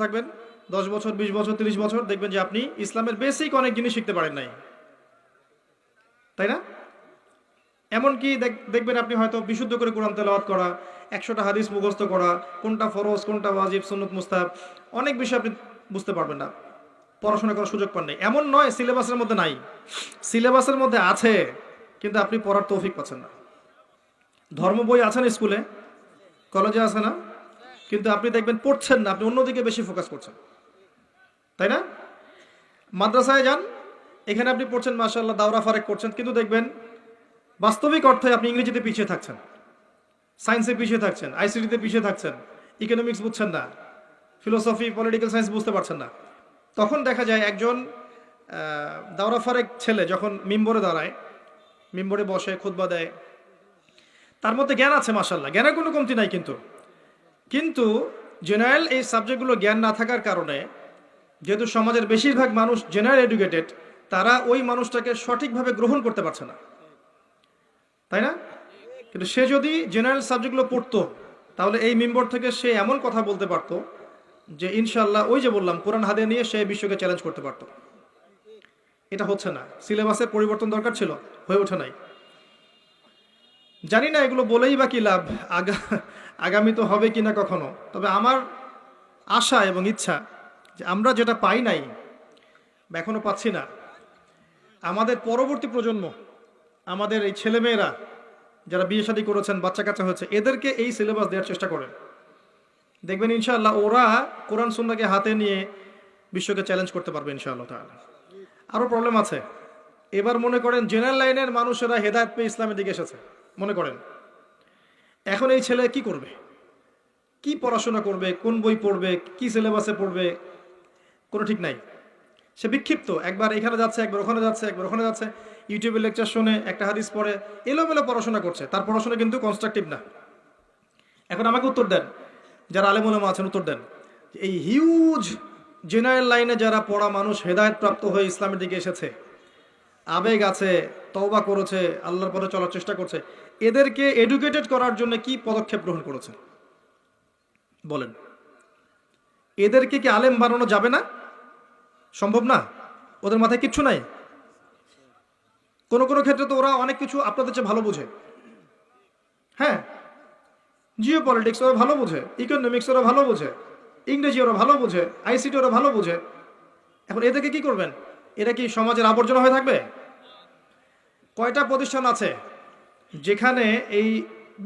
থাকবেন 10 বছর 20 বছর 30 বছর, দেখবেন যে আপনি ইসলামের বেসিক অনেক জিনিস শিখতে পারেন নাই, তাই না? এমনকি দেখবেন আপনি হয়তো বিশুদ্ধ করে কোরআন তেলাওয়াত করা, 100টা হাদিস মুখস্থ করা, কোনটা ফরজ কোনটা ওয়াজিব সুন্নত মুস্তাহাব, অনেক বিষয় আপনি বুঝতে পারবেন না, পড়াশোনা করার সুযোগ পান নাই। এমন নয় সিলেবাসের মধ্যে নাই, সিলেবাসের মধ্যে আছে, কিন্তু আপনি পড়ার তৌফিক পাচ্ছেন না। ধর্ম বই আছে না স্কুলে, কলেজে আছে না, কিন্তু আপনি দেখবেন পড়ছেন না, আপনি অন্যদিকে বেশি ফোকাস করছেন, তাই না? মাদ্রাসায় যান, এখানে আপনি পড়ছেন মাশাআল্লাহ, দাওরা ফারেক করছেন, কিন্তু দেখবেন বাস্তবিক অর্থে আপনি ইংরেজিতে পিছিয়ে থাকছেন, সায়েন্সে পিছিয়ে থাকছেন, আইসিটিতে পিছিয়ে থাকছেন, ইকোনমিক্স বুঝছেন না, ফিলোসফি পলিটিক্যাল সায়েন্স বুঝতে পারছেন না। তখন দেখা যায় একজন দাওরা ফারেক ছেলে যখন মিম্বরে দাঁড়ায়, মিম্বরে বসে খুতবা দেয়, তার মধ্যে জ্ঞান আছে মাশাআল্লাহ, জ্ঞানের কোনো কমতি নাই, কিন্তু জেনারেল এই সাবজেক্টগুলো জ্ঞান না থাকার কারণে, যেহেতু সমাজের বেশিরভাগ মানুষ জেনারেল এডুকেটেড, তারা ওই মানুষটাকে সঠিকভাবে গ্রহণ করতে পারছে না, তাই না? কিন্তু সে যদি জেনারেল সাবজেক্টগুলো পড়তো, তাহলে এই মিম্বর থেকে সে এমন কথা বলতে পারতো যে ইনশাআল্লাহ ওই যে বললাম কোরআন হাদিস নিয়ে সে বিশ্বকে চ্যালেঞ্জ করতে পারতো। এটা হচ্ছে না, সিলেবাসের পরিবর্তন দরকার ছিল, হয়ে ওঠে নাই। জানি না এগুলো বলেই বা কি লাভ, আগামী তো হবে কিনা কখনো। তবে আমার আশা এবং ইচ্ছা যে আমরা যেটা পাই নাই বা এখনো পাচ্ছি না, আমাদের পরবর্তী প্রজন্ম, আমাদের এই ছেলেমেয়েরা যারা বিয়ে শাদী করেছেন, বাচ্চা কাচ্চা হয়েছে, এদেরকে এই সিলেবাস দেওয়ার চেষ্টা করেন। দেখবেন ইনশাআল্লাহ ওরা কোরআন সুন্নাহকে হাতে নিয়ে বিশ্বকে চ্যালেঞ্জ করতে পারবে ইনশাআল্লাহ তাআলা। আরও প্রবলেম আছে। এবার মনে করেন জেনারেল লাইনের মানুষেরা হেদায়েত পেয়ে ইসলামের দিকে এসেছে, মনে করেন এখন এই ছেলে কি করবে, কি পড়াশোনা করবে, কোন বই পড়বে, কি সিলেবাসে পড়বে, কোনো ঠিক নাই। সে বিক্ষিপ্ত, একবার এখানে যাচ্ছে, একবার ওখানে যাচ্ছে, একবার ওখানে যাচ্ছে, ইউটিউবে লেকচার শুনে, একটা হাদিস পড়ে, এলোমেলো পড়াশোনা করছে। তার পড়াশোনা কিন্তু কনস্ট্রাকটিভ না। এখন আমাকে উত্তর দেন, যারা আলেম ওলামা আছেন উত্তর দেন, এই হিউজ জেনারেল লাইনে যারা পড়া মানুষ হেদায়েত প্রাপ্ত হয়ে ইসলামের দিকে এসেছে, আবেগ আছে, তওবা করেছে, আল্লাহর পথে চলার চেষ্টা করছে, এদেরকে এডুকেটেড করার জন্য কি পদক্ষেপ গ্রহণ করেছে বলেন? এদেরকে কি আলেম বানানো যাবে না? সম্ভব না? ওদের মাথায় কিচ্ছু নাই? কোনো কোনো ক্ষেত্রে তো ওরা অনেক কিছু আপনাদের চেয়ে ভালো বোঝে। হ্যাঁ, জিও পলিটিক্স ওরা ভালো বোঝে, ইকোনমিক্স ওরা ভালো বোঝে, ইংরেজি ওরা ভালো বোঝে, আইসিটি ওরা ভালো বোঝে। এখন এদেরকে কি করবেন? এরা কি সমাজের আবর্জনা হয়ে থাকবে? কয়টা প্রতিষ্ঠান আছে যেখানে এই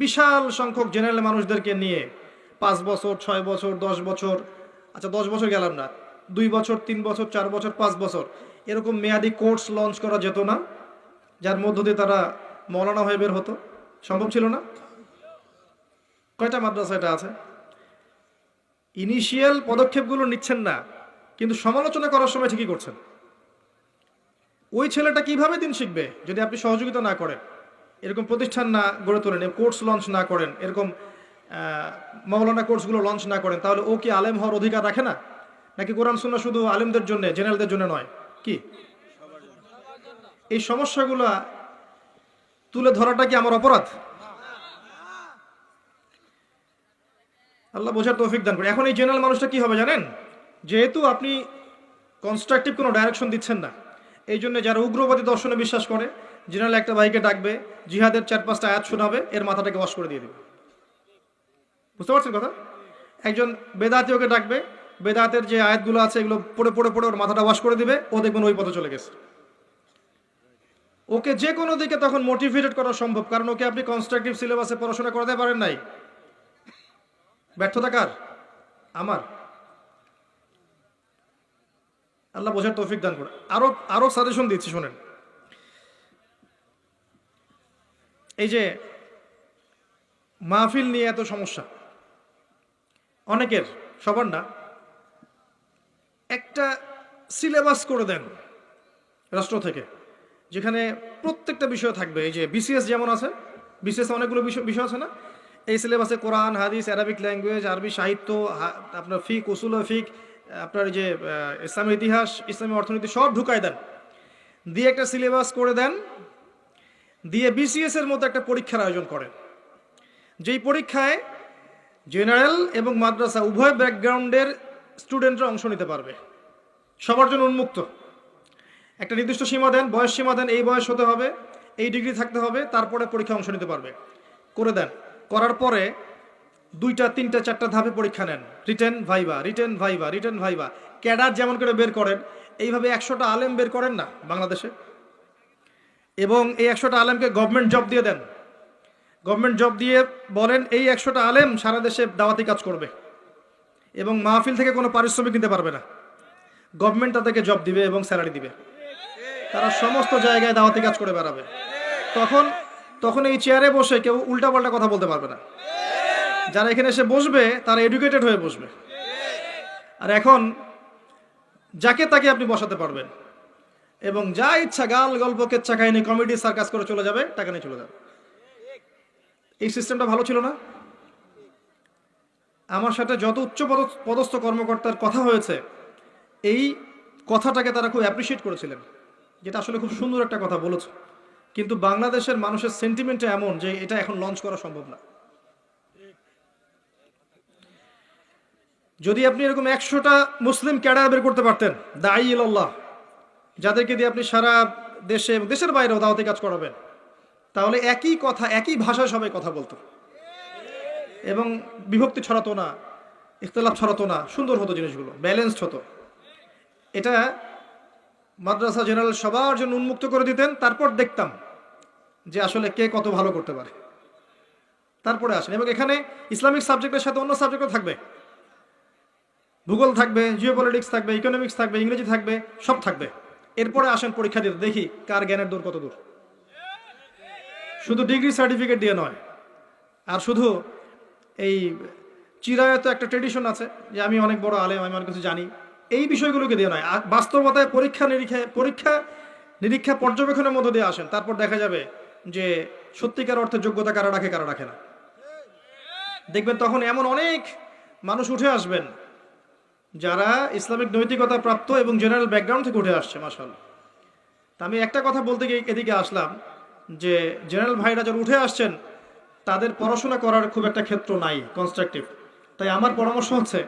বিশাল সংখ্যক জেনারেল মানুষদেরকে নিয়ে 5 বছর 6 বছর 10 বছর, আচ্ছা 10 বছর গেলাম না, 2 বছর 3 বছর 4 বছর 5 বছর এরকম মেয়াদি কোর্স লঞ্চ করা যেত না, যার মধ্য দিয়ে তারা মৌলানা হয়ে বের হতো? সম্ভব ছিল না? কয়টা মাদ্রাসা এটা আছে? ইনিশিয়াল পদক্ষেপগুলো নিচ্ছেন না, কিন্তু সমালোচনা করার সময় ঠিকই করছেন। ওই ছেলেটা কিভাবে দিন শিখবে যদি আপনি সহযোগিতা না করেন, এরকম প্রতিষ্ঠান না গড়ে তোলেন, কোর্স লঞ্চ না করেন, এরকম মাওলানা কোর্সগুলো লঞ্চ না করেন? তাহলে ও কি আলেম হওয়ার অধিকার রাখে না? নাকি কোরআন সুন্নাহ শুধু আলেমদের জন্য, জেনারেলদের জন্য নয়? কি এই সমস্যাগুলো তুলে ধরাটা কি আমার অপরাধ? আল্লাহ বোঝার তৌফিক দান করে। এখন এই জেনারেল মানুষটা কি হবে জানেন? যেহেতু আপনি কনস্ট্রাকটিভ কোনো ডাইরেকশন দিচ্ছেন না, এই জন্য যারা উগ্রবাদী দর্শনে বিশ্বাস করে, জেনারেল একটা ভাইকে ডাকবে, জিহাদের 4-5টা আয়াত শোনাবে, এর মাথাটাকে ওয়াশ করে দিয়ে দেবে। বুঝতে পারছেন কথা? একজন বেদাতীয়কে ডাকবে, বেদাতের যে আয়াতগুলো আছে এগুলো পড়ে পড়ে পড়ে ওর মাথাটা ওয়াশ করে দিবে, ও দেখবেন ওই পথে চলে গেছে। ওকে যে কোনো দিকে তখন মোটিভেটেড করা সম্ভব, কারণ ওকে আপনি কনস্ট্রাকটিভ সিলেবাসে পড়াশোনা করাতে পারেন নাই। ব্যর্থতা কার? আমার। আল্লাহ বোঝার তৌফিক দান করে। আরো সাজেশন দিচ্ছি, শোনেন। এই যে মাহফিল নিয়ে এত সমস্যা অনেকের, সবার না, একটা সিলেবাস করে দেন রাষ্ট্র থেকে, যেখানে প্রত্যেকটা বিষয় থাকবে। এই যে বিসিএস যেমন আছে, বিসিএস অনেকগুলো বিষয় আছে না, এই সিলেবাসে কোরআন, হাদিস, অ্যারাবিক ল্যাঙ্গুয়েজ, আরবি সাহিত্য, আপনার ফিক, উসুল ফিক, আপনার যে ইসলামের ইতিহাস, ইসলামী অর্থনীতি সব ঢুকাই দেন, দিয়ে একটা সিলেবাস করে দেন, দিয়ে বিসিএস এর মতো একটা পরীক্ষার আয়োজন করেন, যেই পরীক্ষায় জেনারেল এবং মাদ্রাসা উভয় ব্যাকগ্রাউন্ডের স্টুডেন্টরা অংশ নিতে পারবে, সবার জন্য উন্মুক্ত। একটা নির্দিষ্ট সীমা দেন, বয়স সীমা দেন, এই বয়স হতে হবে, এই ডিগ্রি থাকতে হবে, তারপরে পরীক্ষা অংশ নিতে পারবে। করে দেন, করার পরে 2টা 3টা 4টা ধাপে পরীক্ষা নেন, written viva, written viva, written viva. Cadre যেমন করে বের করেন, এইভাবে 100টা আলেম বের করেন না বাংলাদেশে, এবং এই 100টা আলেমকে গভর্নমেন্ট জব দিয়ে দেন। গভর্নমেন্ট জব দিয়ে বলেন এই 100টা আলেম সারা দেশে দাওয়াতি কাজ করবে, এবং মাহফিল থেকে কোনো পারিশ্রমিক নিতে পারবে না, গভর্নমেন্ট তাদেরকে জব দিবে এবং স্যালারি দিবে, তারা সমস্ত জায়গায় দাওয়াতি কাজ করে বেড়াবে। তখন এই চেয়ারে বসে কেউ উল্টাপাল্টা কথা বলতে পারবে না। যারা এখানে এসে বসবে তারা এডুকেটেড হয়ে বসবে। আর এখন যাকে তাকে আপনি বসাতে পারবেন, এবং যা ইচ্ছা গাল গল্প কেচ্ছা কাহিনী কমেডি সার্কাস করে চলে যাবে, টাকা নিয়ে চলে যাবে। এই সিস্টেমটা ভালো ছিল না? আমার সাথে যত উচ্চ পদস্থ কর্মকর্তার কথা হয়েছে, এই কথাটাকে তারা খুব অ্যাপ্রিসিয়েট করেছিলেন, যেটা আসলে খুব সুন্দর একটা কথা বলেছে। কিন্তু বাংলাদেশের মানুষের সেন্টিমেন্টটা এমন যে এটা এখন লঞ্চ করা সম্ভব না। যদি আপনি এরকম 100টা মুসলিম ক্যাডার বের করতে পারতেন, দাঈ ইলাল্লাহ, যাদেরকে দিয়ে আপনি সারা দেশে এবং দেশের বাইরেও দাওয়াতি কাজ করাবেন, তাহলে একই কথা একই ভাষায় সবাই কথা বলতো, এবং বিভক্তি ছড়াতো না, ইখতিলাফ ছড়াতো না, সুন্দর হতো, জিনিসগুলো ব্যালেন্সড হতো। এটা মাদ্রাসা জেনারেল সবার জন্য উন্মুক্ত করে দিতেন, তারপর দেখতাম যে আসলে কে কত ভালো করতে পারে, তারপরে আসেন। এবং এখানে ইসলামিক সাবজেক্টের সাথে অন্য সাবজেক্টও থাকবে, ভূগোল থাকবে, জিওপলিটিক্স থাকবে, ইকোনমিক্স থাকবে, ইংরেজি থাকবে, সব থাকবে। এরপরে আসেন পরীক্ষা দিতে, দেখি কার জ্ঞানের দূর কত দূর। শুধু ডিগ্রি সার্টিফিকেট দিয়ে নয়, আর শুধু এই চিরায়ত একটা ট্রেডিশন আছে যে আমি অনেক বড় আলেম, আমি অনেক কিছু জানি, এই বিষয়গুলোকে দিয়ে নয়। বাস্তবতায় পরীক্ষা নিরীক্ষা পর্যবেক্ষণের মধ্য দিয়ে আসেন, তারপর দেখা যাবে যে সত্যিকার অর্থে যোগ্যতা কারা রাখে কারা রাখে না। দেখবেন তখন এমন অনেক মানুষ উঠে আসবেন যারা ইসলামিক নৈতিকতা প্রাপ্ত এবং জেনারেল ব্যাকগ্রাউন্ড থেকে উঠে আসছে, মাশাআল্লাহ। তা আমি একটা কথা বলতে গিয়ে এদিকে আসলাম যে জেনারেল ভাইরা যারা উঠে আসছেন, তাদের পড়াশোনা করার খুব একটা ক্ষেত্র নাই কনস্ট্রাকটিভ। তাই আমার পরামর্শ হচ্ছে,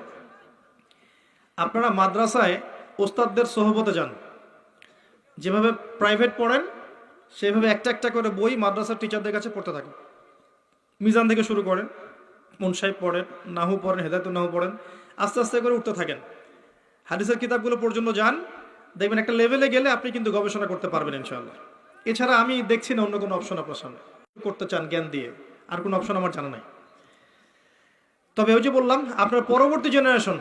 আপনারা মাদ্রাসায় ওস্তাদদের সোহবতে যান, যেভাবে প্রাইভেট পড়েন সেভাবে একটা একটা করে বই মাদ্রাসার টিচারদের কাছে পড়তে থাকেন। মিজান থেকে শুরু করেন, মুনসাহিব পড়েন, নাহু পড়েন, হেদায়েতুন নাহু পড়েন, আস্তে আস্তে করে উঠতে থাকেন। হাদিসের কিতাবগুলো পর্যন্ত যান, দেখবেন একটা লেভেলে গেলে আপনি কিন্তু গবেষণা করতে পারবেন ইনশাআল্লাহ। এছাড়া আমি দেখছি না অন্য কোনো অপশন আপনার সামনে। করতে চান জ্ঞান দিয়ে, আর কোনো অপশন আমার জানা নাই। তবে ওই যে বললাম, আপনার পরবর্তী জেনারেশন,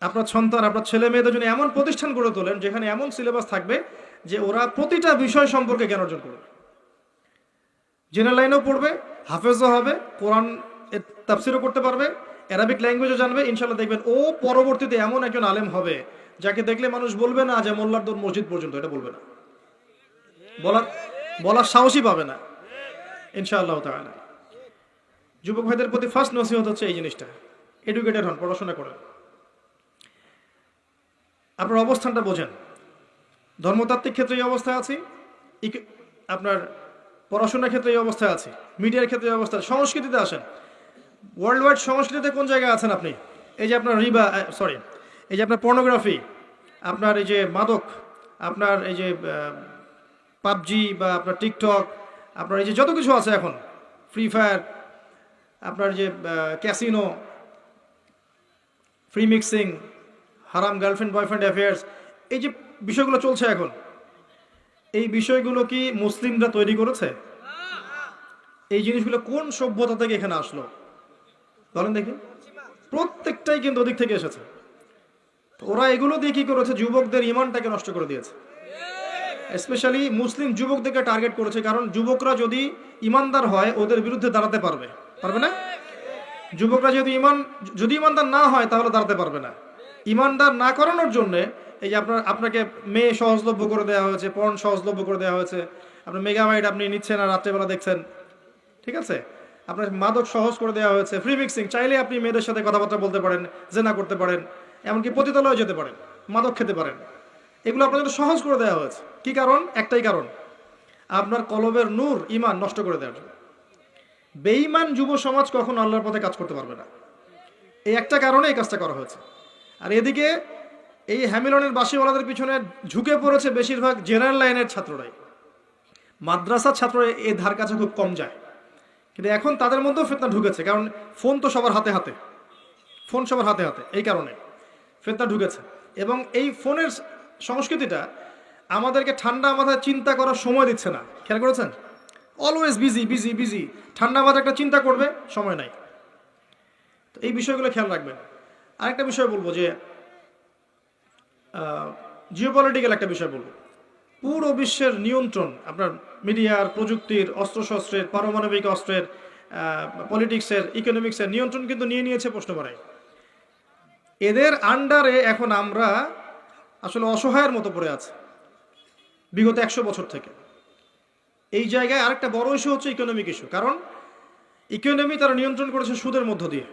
আপনার সন্তান, আপনার ছেলে মেয়েদের জন্য এমন প্রতিষ্ঠান গড়ে তোলেন যেখানে এমন সিলেবাস থাকবে যে ওরা প্রতিটা বিষয় সম্পর্কে জ্ঞান অর্জন করবে, জেনারেল লাইনেও পড়বে, হাফেজও হবে, কোরআন তাফসিরও করতে পারবে, অ্যারাবিক ল্যাঙ্গুয়েজও জানবে। ইনশাআল্লাহ দেখবেন ও পরবর্তীতে এমন একজন আলেম হবে যাকে দেখলে মানুষ বলবে না যে মোল্লার দৌড় মসজিদ পর্যন্ত, এটা বলবে না, বলার সাহসই পাবে না ইনশাআল্লাহ তাআলা। যুবক ভাইদের প্রতি ফার্স্ট নসিহত হচ্ছে এই জিনিসটা, এডুকেটেড হন, পড়াশোনা করেন, আপনার অবস্থানটা বোঝেন। ধর্মতাত্ত্বিক ক্ষেত্রে এই অবস্থায় আছি, আপনার পড়াশোনার ক্ষেত্রে এই অবস্থায় আছি, মিডিয়ার ক্ষেত্রে এই অবস্থায়। সংস্কৃতিতে আসেন, ওয়ার্ল্ড ওয়াইড সংস্কৃতিতে কোন জায়গায় আছেন আপনি? এই যে আপনার এই যে আপনার পর্নোগ্রাফি, আপনার এই যে মাদক, আপনার এই যে পাবজি বা আপনার টিকটক, আপনার এই যে যত কিছু আছে এখন, ফ্রি ফায়ার, আপনার যে ক্যাসিনো, ফ্রি মিক্সিং, হারাম গার্লফ্রেন্ড বয়ফ্রেন্ড অ্যাফেয়ার্স, এই যে বিষয়গুলো চলছে এখন, এই বিষয়গুলো কি মুসলিমরা তৈরি করেছে? এই জিনিসগুলো কোন সভ্যতা থেকে এখানে আসলো বলেন দেখি? প্রত্যেকটাই কিন্তু ওদিক থেকে এসেছে। ওরা এগুলো দিয়ে কি করেছে? যুবকদের ইমানটাকে নষ্ট করে দিয়েছে। স্পেশালি মুসলিম যুবকদেরকে টার্গেট করেছে, কারণ যুবকরা যদি ইমানদার হয় ওদের বিরুদ্ধে দাঁড়াতে পারবে না? যুবকরা যদি ইমানদার না হয় তাহলে দাঁড়াতে পারবে না। ইমানদার না করানোর জন্য এই যে আপনাকে মেয়ে সহজলভ্য করে দেওয়া হয়েছে, পর্ন সহজলভ্য করে দেওয়া হয়েছে, আপনার মেগাবাইট আপনি নিচ্ছেন আর রাত্রেবেলা দেখছেন, ঠিক আছে? আপনার মাদক সহজ করে দেওয়া হয়েছে, ফ্রি মিক্সিং, চাইলে আপনি মেয়েদের সাথে কথাবার্তা বলতে পারেন, জেনা করতে পারেন, এমনকি পতিতালয়ে যেতে পারেন, মাদক খেতে পারেন। এগুলো আপনার জন্য সহজ করে দেওয়া হয়েছে। কি কারণ? একটাই কারণ, আপনার কলবের নূর ইমান নষ্ট করে দেওয়ার জন্য। বেঈমান যুব সমাজ কখনো আল্লাহর পথে কাজ করতে পারবে না, এই একটা কারণে এই কাজটা করা হয়েছে। আর এদিকে এই হ্যামিলনের বাসিওয়ালাদের পিছনে ঝুঁকে পড়েছে বেশিরভাগ জেনারেল লাইনের ছাত্ররাই। মাদ্রাসার ছাত্ররা এই ধার কাছে খুব কম যায়, কিন্তু এখন তাদের মধ্যেও ফিতনা ঢুকেছে, কারণ ফোন তো সবার হাতে হাতে, এই কারণে ফিতনা ঢুকেছে। এবং এই ফোনের সংস্কৃতিটা আমাদেরকে ঠান্ডা মাথায় চিন্তা করার সময় দিচ্ছে না। খেয়াল করেছেন? অলওয়েজ বিজি বিজি বিজি, ঠান্ডা মাথায় একটা চিন্তা করবে সময় নাই। তো এই বিষয়গুলো খেয়াল রাখবেন। আরেকটা বিষয় বলবো যে জিওপলিটিক্যাল একটা বিষয় বলবো। পুরো বিশ্বের নিয়ন্ত্রণ আপনার মিডিয়ার, প্রযুক্তির, অস্ত্রশস্ত্রের, পারমাণবিক অস্ত্রের, পলিটিক্সের, ইকোনমিক্সের নিয়ন্ত্রণ কিন্তু নিয়ে নিয়েছে প্রশ্নবাড়াই। এদের আন্ডারে এখন আমরা আসলে অসহায়ের মতো পড়ে আছি বিগত 100 বছর থেকে। এই জায়গায় আরেকটা বড় ইস্যু হচ্ছে ইকোনমিক ইস্যু, কারণ ইকোনমি তারা নিয়ন্ত্রণ করেছে সুদের মধ্য দিয়ে।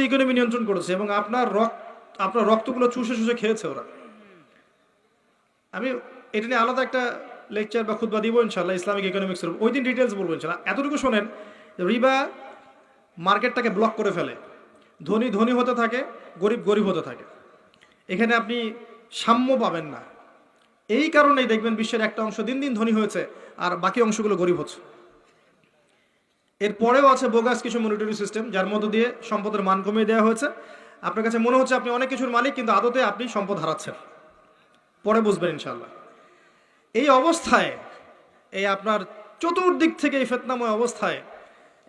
ইকোনমি নিয়ন্ত্রণ করেছে এবং আপনার রক্তগুলো চুষে চুষে খেয়েছে ওরা। আমি এটা নিয়ে আলাদা একটা লেকচার বা খুতবা দিব ইনশাল্লাহ, ইসলামিক ইকোনমিক্সের, ওই দিন ডিটেলস বলবো ইনশাল্লাহ। এতটুকু শোনেন, রিবা মার্কেটটাকে ব্লক করে ফেলে, ধনী ধনী হতে থাকে, গরিব গরিব হতে থাকে। এখানে আপনি সাম্য পাবেন না। এই কারণেই দেখবেন বিশ্বের একটা অংশ দিন দিন ধনী হয়েছে আর বাকি অংশগুলো গরিব হচ্ছে। এরপরেও আছে বোগাস কিছু মনিটরি সিস্টেম, যার মধ্য দিয়ে সম্পদের মান কমিয়ে দেওয়া হয়েছে। আপনার কাছে মনে হচ্ছে আপনি অনেক কিছুর মালিক, কিন্তু আদতে আপনি সম্পদ হারাচ্ছেন, পরে বুঝবেন ইনশাল্লাহ। এই অবস্থায়, এই আপনার চতুর্দিক থেকে এই ফিতনাময় অবস্থায়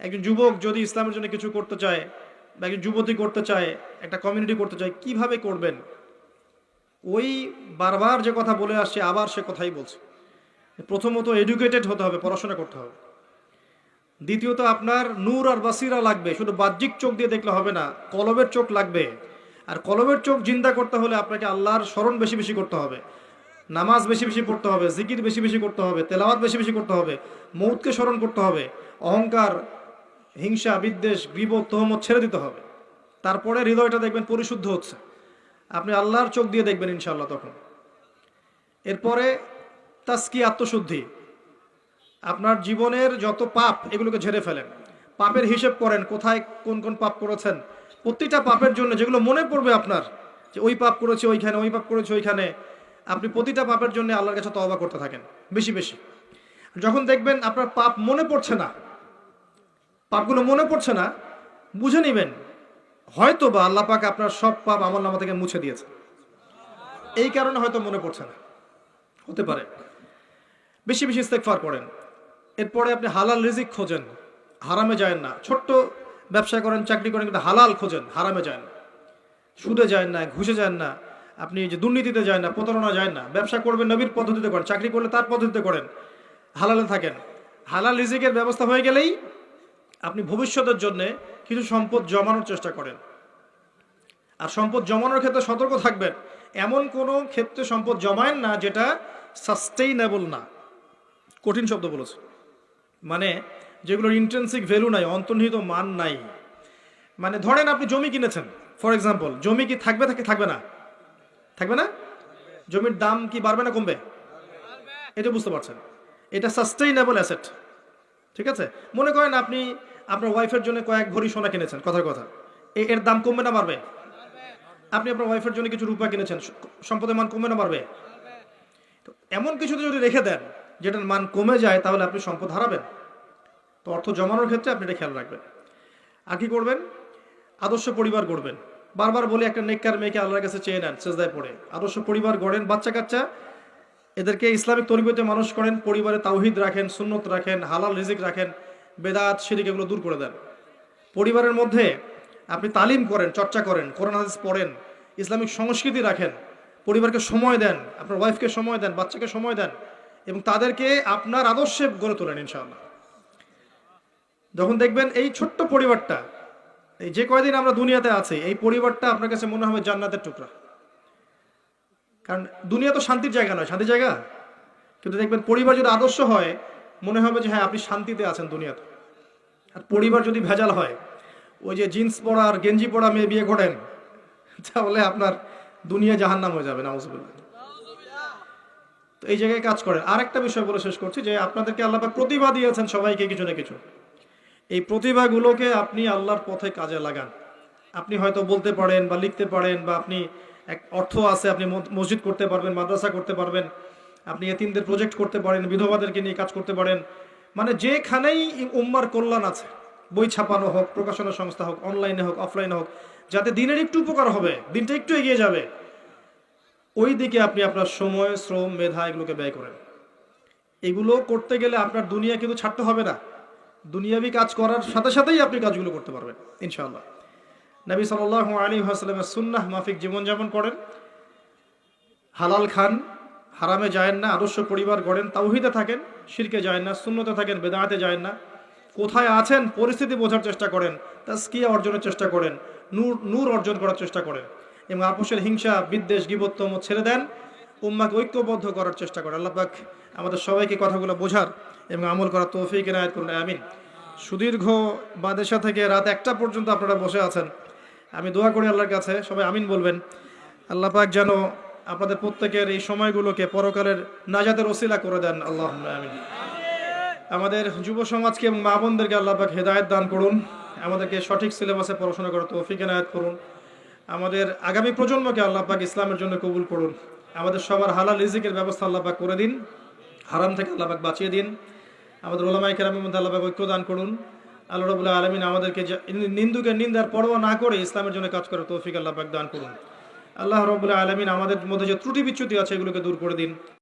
একজন যুবক যদি ইসলামের জন্য কিছু করতে চায়, বা একজন যুবতী করতে চায়, একটা কমিউনিটি করতে চায়, কিভাবে করবেন? ওই বারবার যে কথা বলে আসছে আবার সে কথাই বলছে। প্রথমত এডুকেটেড হতে হবে, পড়াশোনা করতে হবে। দ্বিতীয়ত আপনার নূর আর বাসিরা লাগবে, শুধু বাহ্যিক চোখ দিয়ে দেখলে হবে না, কলবের চোখ লাগবে। আর কলবের চোখ জিন্দা করতে হলে আপনাকে আল্লাহর স্মরণ বেশি বেশি করতে হবে, নামাজ বেশি বেশি পড়তে হবে, জিকির বেশি বেশি করতে হবে, তেলাওয়াত বেশি বেশি করতে হবে, মৌতকে স্মরণ করতে হবে, অহংকার, হিংসা, বিদ্বেষ, গীবত, তহমত ছেড়ে দিতে হবে। তারপরে হৃদয়টা দেখবেন পরিশুদ্ধ হচ্ছে, আপনি আল্লাহর চোখ দিয়ে দেখবেন ইনশাআল্লাহ তখন। এরপরে তাস্কি, আত্মশুদ্ধি। আপনার জীবনের যত পাপ এগুলোকে ঝেড়ে ফেলেন, পাপের হিসেব করেন, কোথায় কোন কোন পাপ করেছেন। প্রতিটা পাপের জন্য যেগুলো মনে পড়বে আপনার যে ওই পাপ করেছে ওইখানে, ওই পাপ করেছে ওইখানে, আপনি প্রতিটা পাপের জন্য আল্লাহর কাছে তওবা করতে থাকেন বেশি বেশি। যখন দেখবেন আপনার পাপ মনে পড়ছে না, পাপগুলো মনে পড়ছে না, বুঝে নেবেন হয়তো বা আল্লাহ পাক আপনার সব পাপ আমলনামা থেকে মুছে দিয়েছে, এই কারণে হয়তো মনে পড়ছে না, হতে পারে। বেশি বেশি ইস্তেগফার করেন। এরপরে আপনি হালাল রিজিক খোঁজেন, হারামে যায় না। ছোট্ট ব্যবসা করেন, চাকরি করেন, কিন্তু হালাল খোঁজেন, হারামে যায় না, সুদে যায় না, ঘুষে যান না, আপনি যে দুর্নীতিতে যায় না, প্রতারণা যায় না। ব্যবসা করবেন নবীর পদ্ধতিতে করেন, চাকরি করলে তার পদ্ধতিতে করেন, হালালে থাকেন। হালাল রিজিকের ব্যবস্থা হয়ে গেলেই আপনি ভবিষ্যতের জন্য কিছু সম্পদ জমানোর চেষ্টা করেন। আর সম্পদ জমানোর ক্ষেত্রে সতর্ক থাকবেন, এমন কোনো ক্ষেত্রে সম্পদ জমায়েন না যেটা সাস্টেইনেবল না। কঠিন শব্দ বলেছে, মানে যেগুলোর ইন্ট্রিনসিক ভ্যালু নাই, অন্তর্নিহিত মান নাই। মানে ধরেন আপনি জমি কিনেছেন, ফর এক্সাম্পল, জমি কি থাকবে থাকবে না? থাকবে না। জমির দাম কি বাড়বে না কমবে? এটা বুঝতে পারছেন, এটা সাস্টেইনেবল অ্যাসেট, ঠিক আছে? মনে করেন আপনি আপনার ওয়াইফের জন্য কয়েক ভরি সোনা কিনেছেন, কথার কথা, এর দাম কমবে না বাড়বে? আপনি আপনার ওয়াইফের জন্য কিছু রূপা কিনেছেন, সম্পদের মান কমবে না বাড়বে? তো এমন কিছুতে যদি রেখে দেন যেটার মান কমে যায়, তাহলে আপনি সম্পদ হারাবেন। তো অর্থ জমানোর ক্ষেত্রে আপনি এটা খেয়াল রাখবেন। আর কি করবেন? আদর্শ পরিবার গড়বেন। বারবার বলি, একটা নেককার মেয়েকে আল্লাহর কাছে চেয়ে নেন, সেজদায় পড়ে আদর্শ পরিবার গড়েন। বাচ্চা কাচ্চা এদেরকে ইসলামিক তরবিয়তে মানুষ করেন, পরিবারে তাওহীদ রাখেন, সুন্নত রাখেন, হালাল রিজিক রাখেন, বেদাত শিরক এগুলো দূর করে দেন। পরিবারের মধ্যে আপনি তালিম করেন, চর্চা করেন, কোরআন হাদিস পড়েন, ইসলামিক সংস্কৃতি রাখেন, পরিবারকে সময় দেন, আপনার ওয়াইফকে সময় দেন, বাচ্চাকে সময় দেন এবং তাদেরকে আপনার আদর্শে গড়ে তোলেন ইনশাআল্লাহ। যখন দেখবেন এই ছোট্ট পরিবারটা, এই যে কয়দিন আমরা দুনিয়াতে আছি, এই পরিবারটা আপনার কাছে মনে হবে জান্নাতের টুকরা। কারণ দুনিয়া তো শান্তির জায়গা নয়, শান্তির জায়গা, কিন্তু দেখবেন পরিবার যদি আদর্শ হয় মনে হবে যে হ্যাঁ আপনি শান্তিতে আছেন দুনিয়াতে। আর পরিবার যদি ভেজাল হয়, ওই যে জিন্স পরা আর গেঞ্জি পরা মেয়ে বিয়ে করেন, তাহলে আপনার দুনিয়া জাহান্নাম হয়ে যাবে, নাউজুবিল্লাহ। তো এই জায়গায় কাজ করেন। আরেকটা বিষয় বলে শেষ করছি, যে আপনাদেরকে আল্লাহ পাক প্রতিভা দিয়েছেন সবাইকে কিছু না কিছু। এই প্রতিভাগুলোকে আপনি আল্লাহর পথে কাজে লাগান। আপনি হয়তো বলতে পারেন বা লিখতে পারেন, বা আপনি এক অর্থ আছে, আপনি মসজিদ করতে পারবেন, মাদ্রাসা করতে পারবেন, আপনি এতিমদের প্রজেক্ট করতে পারেন, বিধবাদেরকে নিয়ে কাজ করতে পারেন। মানে যেখানেই উম্মার কল্যাণ আছে, বই ছাপানো হোক, প্রকাশনা সংস্থা হোক, অনলাইনে হোক, অফলাইনে হোক, যাতে দিনের একটু উপকার হবে, দিনটা একটু এগিয়ে যাবে, ওই দিকে আপনি আপনার সময়, শ্রম, মেধা এগুলোকে ব্যয় করেন। এগুলো করতে গেলে আপনার দুনিয়া কিন্তু ছাড়তে হবে না, দুনিয়াবি কাজ করার সাথে সাথেই আপনি কাজগুলো করতে পারবেন ইনশাআল্লাহ। নবী সাল্লাল্লাহু আলাইহি ওয়াসাল্লামের সুন্নাহ মাফিক জীবনযাপন করেন, হালাল খান, হারামে যায়েন না, আদর্শ পরিবার গড়েন, তাওহীদে থাকেন, শিরকে যায়েন না, সুন্নতে থাকেন, বেদাতে যায়েন না। কোথায় আছেন পরিস্থিতি বোঝার চেষ্টা করেন, তাসকিয়া অর্জনের চেষ্টা করেন, নূর অর্জন করার চেষ্টা করেন এবং আপোষের হিংসা, বিদ্বেষ, গীবত্তম ছেড়ে দেন, উম্মাকে ঐক্যবদ্ধ করার চেষ্টা করেন। আল্লাহ পাক আমাদের সবাইকে কথাগুলো বোঝার এবং আমল করার তৌফিক এনায়েত করুন, আমিন। সুদীর্ঘ বাদেশা থেকে রাত 1টা পর্যন্ত আপনারা বসে আছেন, আমি দোয়া করি আল্লাহর কাছে, সবাই আমিন বলবেন। আল্লাহ পাক যেন আপনাদের প্রত্যেকের এই সময়গুলোকে পরকালের নাজাতের ওসিলা করে দেন, আল্লাহুম্মা আমিন। আমাদের যুব সমাজকে এবং মা বোনদেরকে আল্লাহ পাক হেদায়েত দান করুন, আমাদেরকে সঠিক সিলেবাসে পড়াশোনা করার তৌফিক এনায়েত করুন। আমাদের আগামী প্রজন্মকে আল্লাহ পাক ইসলামের জন্য কবুল করুন। আমাদের সবার হালাল রিজিকের ব্যবস্থা আল্লাহ পাক করে দিন, হারাম থেকে আল্লাহ পাক বাঁচিয়ে দিন। আমাদের উলামায়ে কেরামের মধ্যে আল্লাহ পাক ঐক্য দান করুন। আল্লাহ রাব্বুল আলামিন আমাদেরকে নিন্দুকে নিন্দার পরোয়া না করে ইসলামের জন্য কাজ করার তৌফিক আল্লাহ পাক দান করুন। আল্লাহ রাব্বুল আলামিন আমাদের মধ্যে যে ত্রুটি বিচ্যুতি আছে এগুলোকে দূর করে দিন।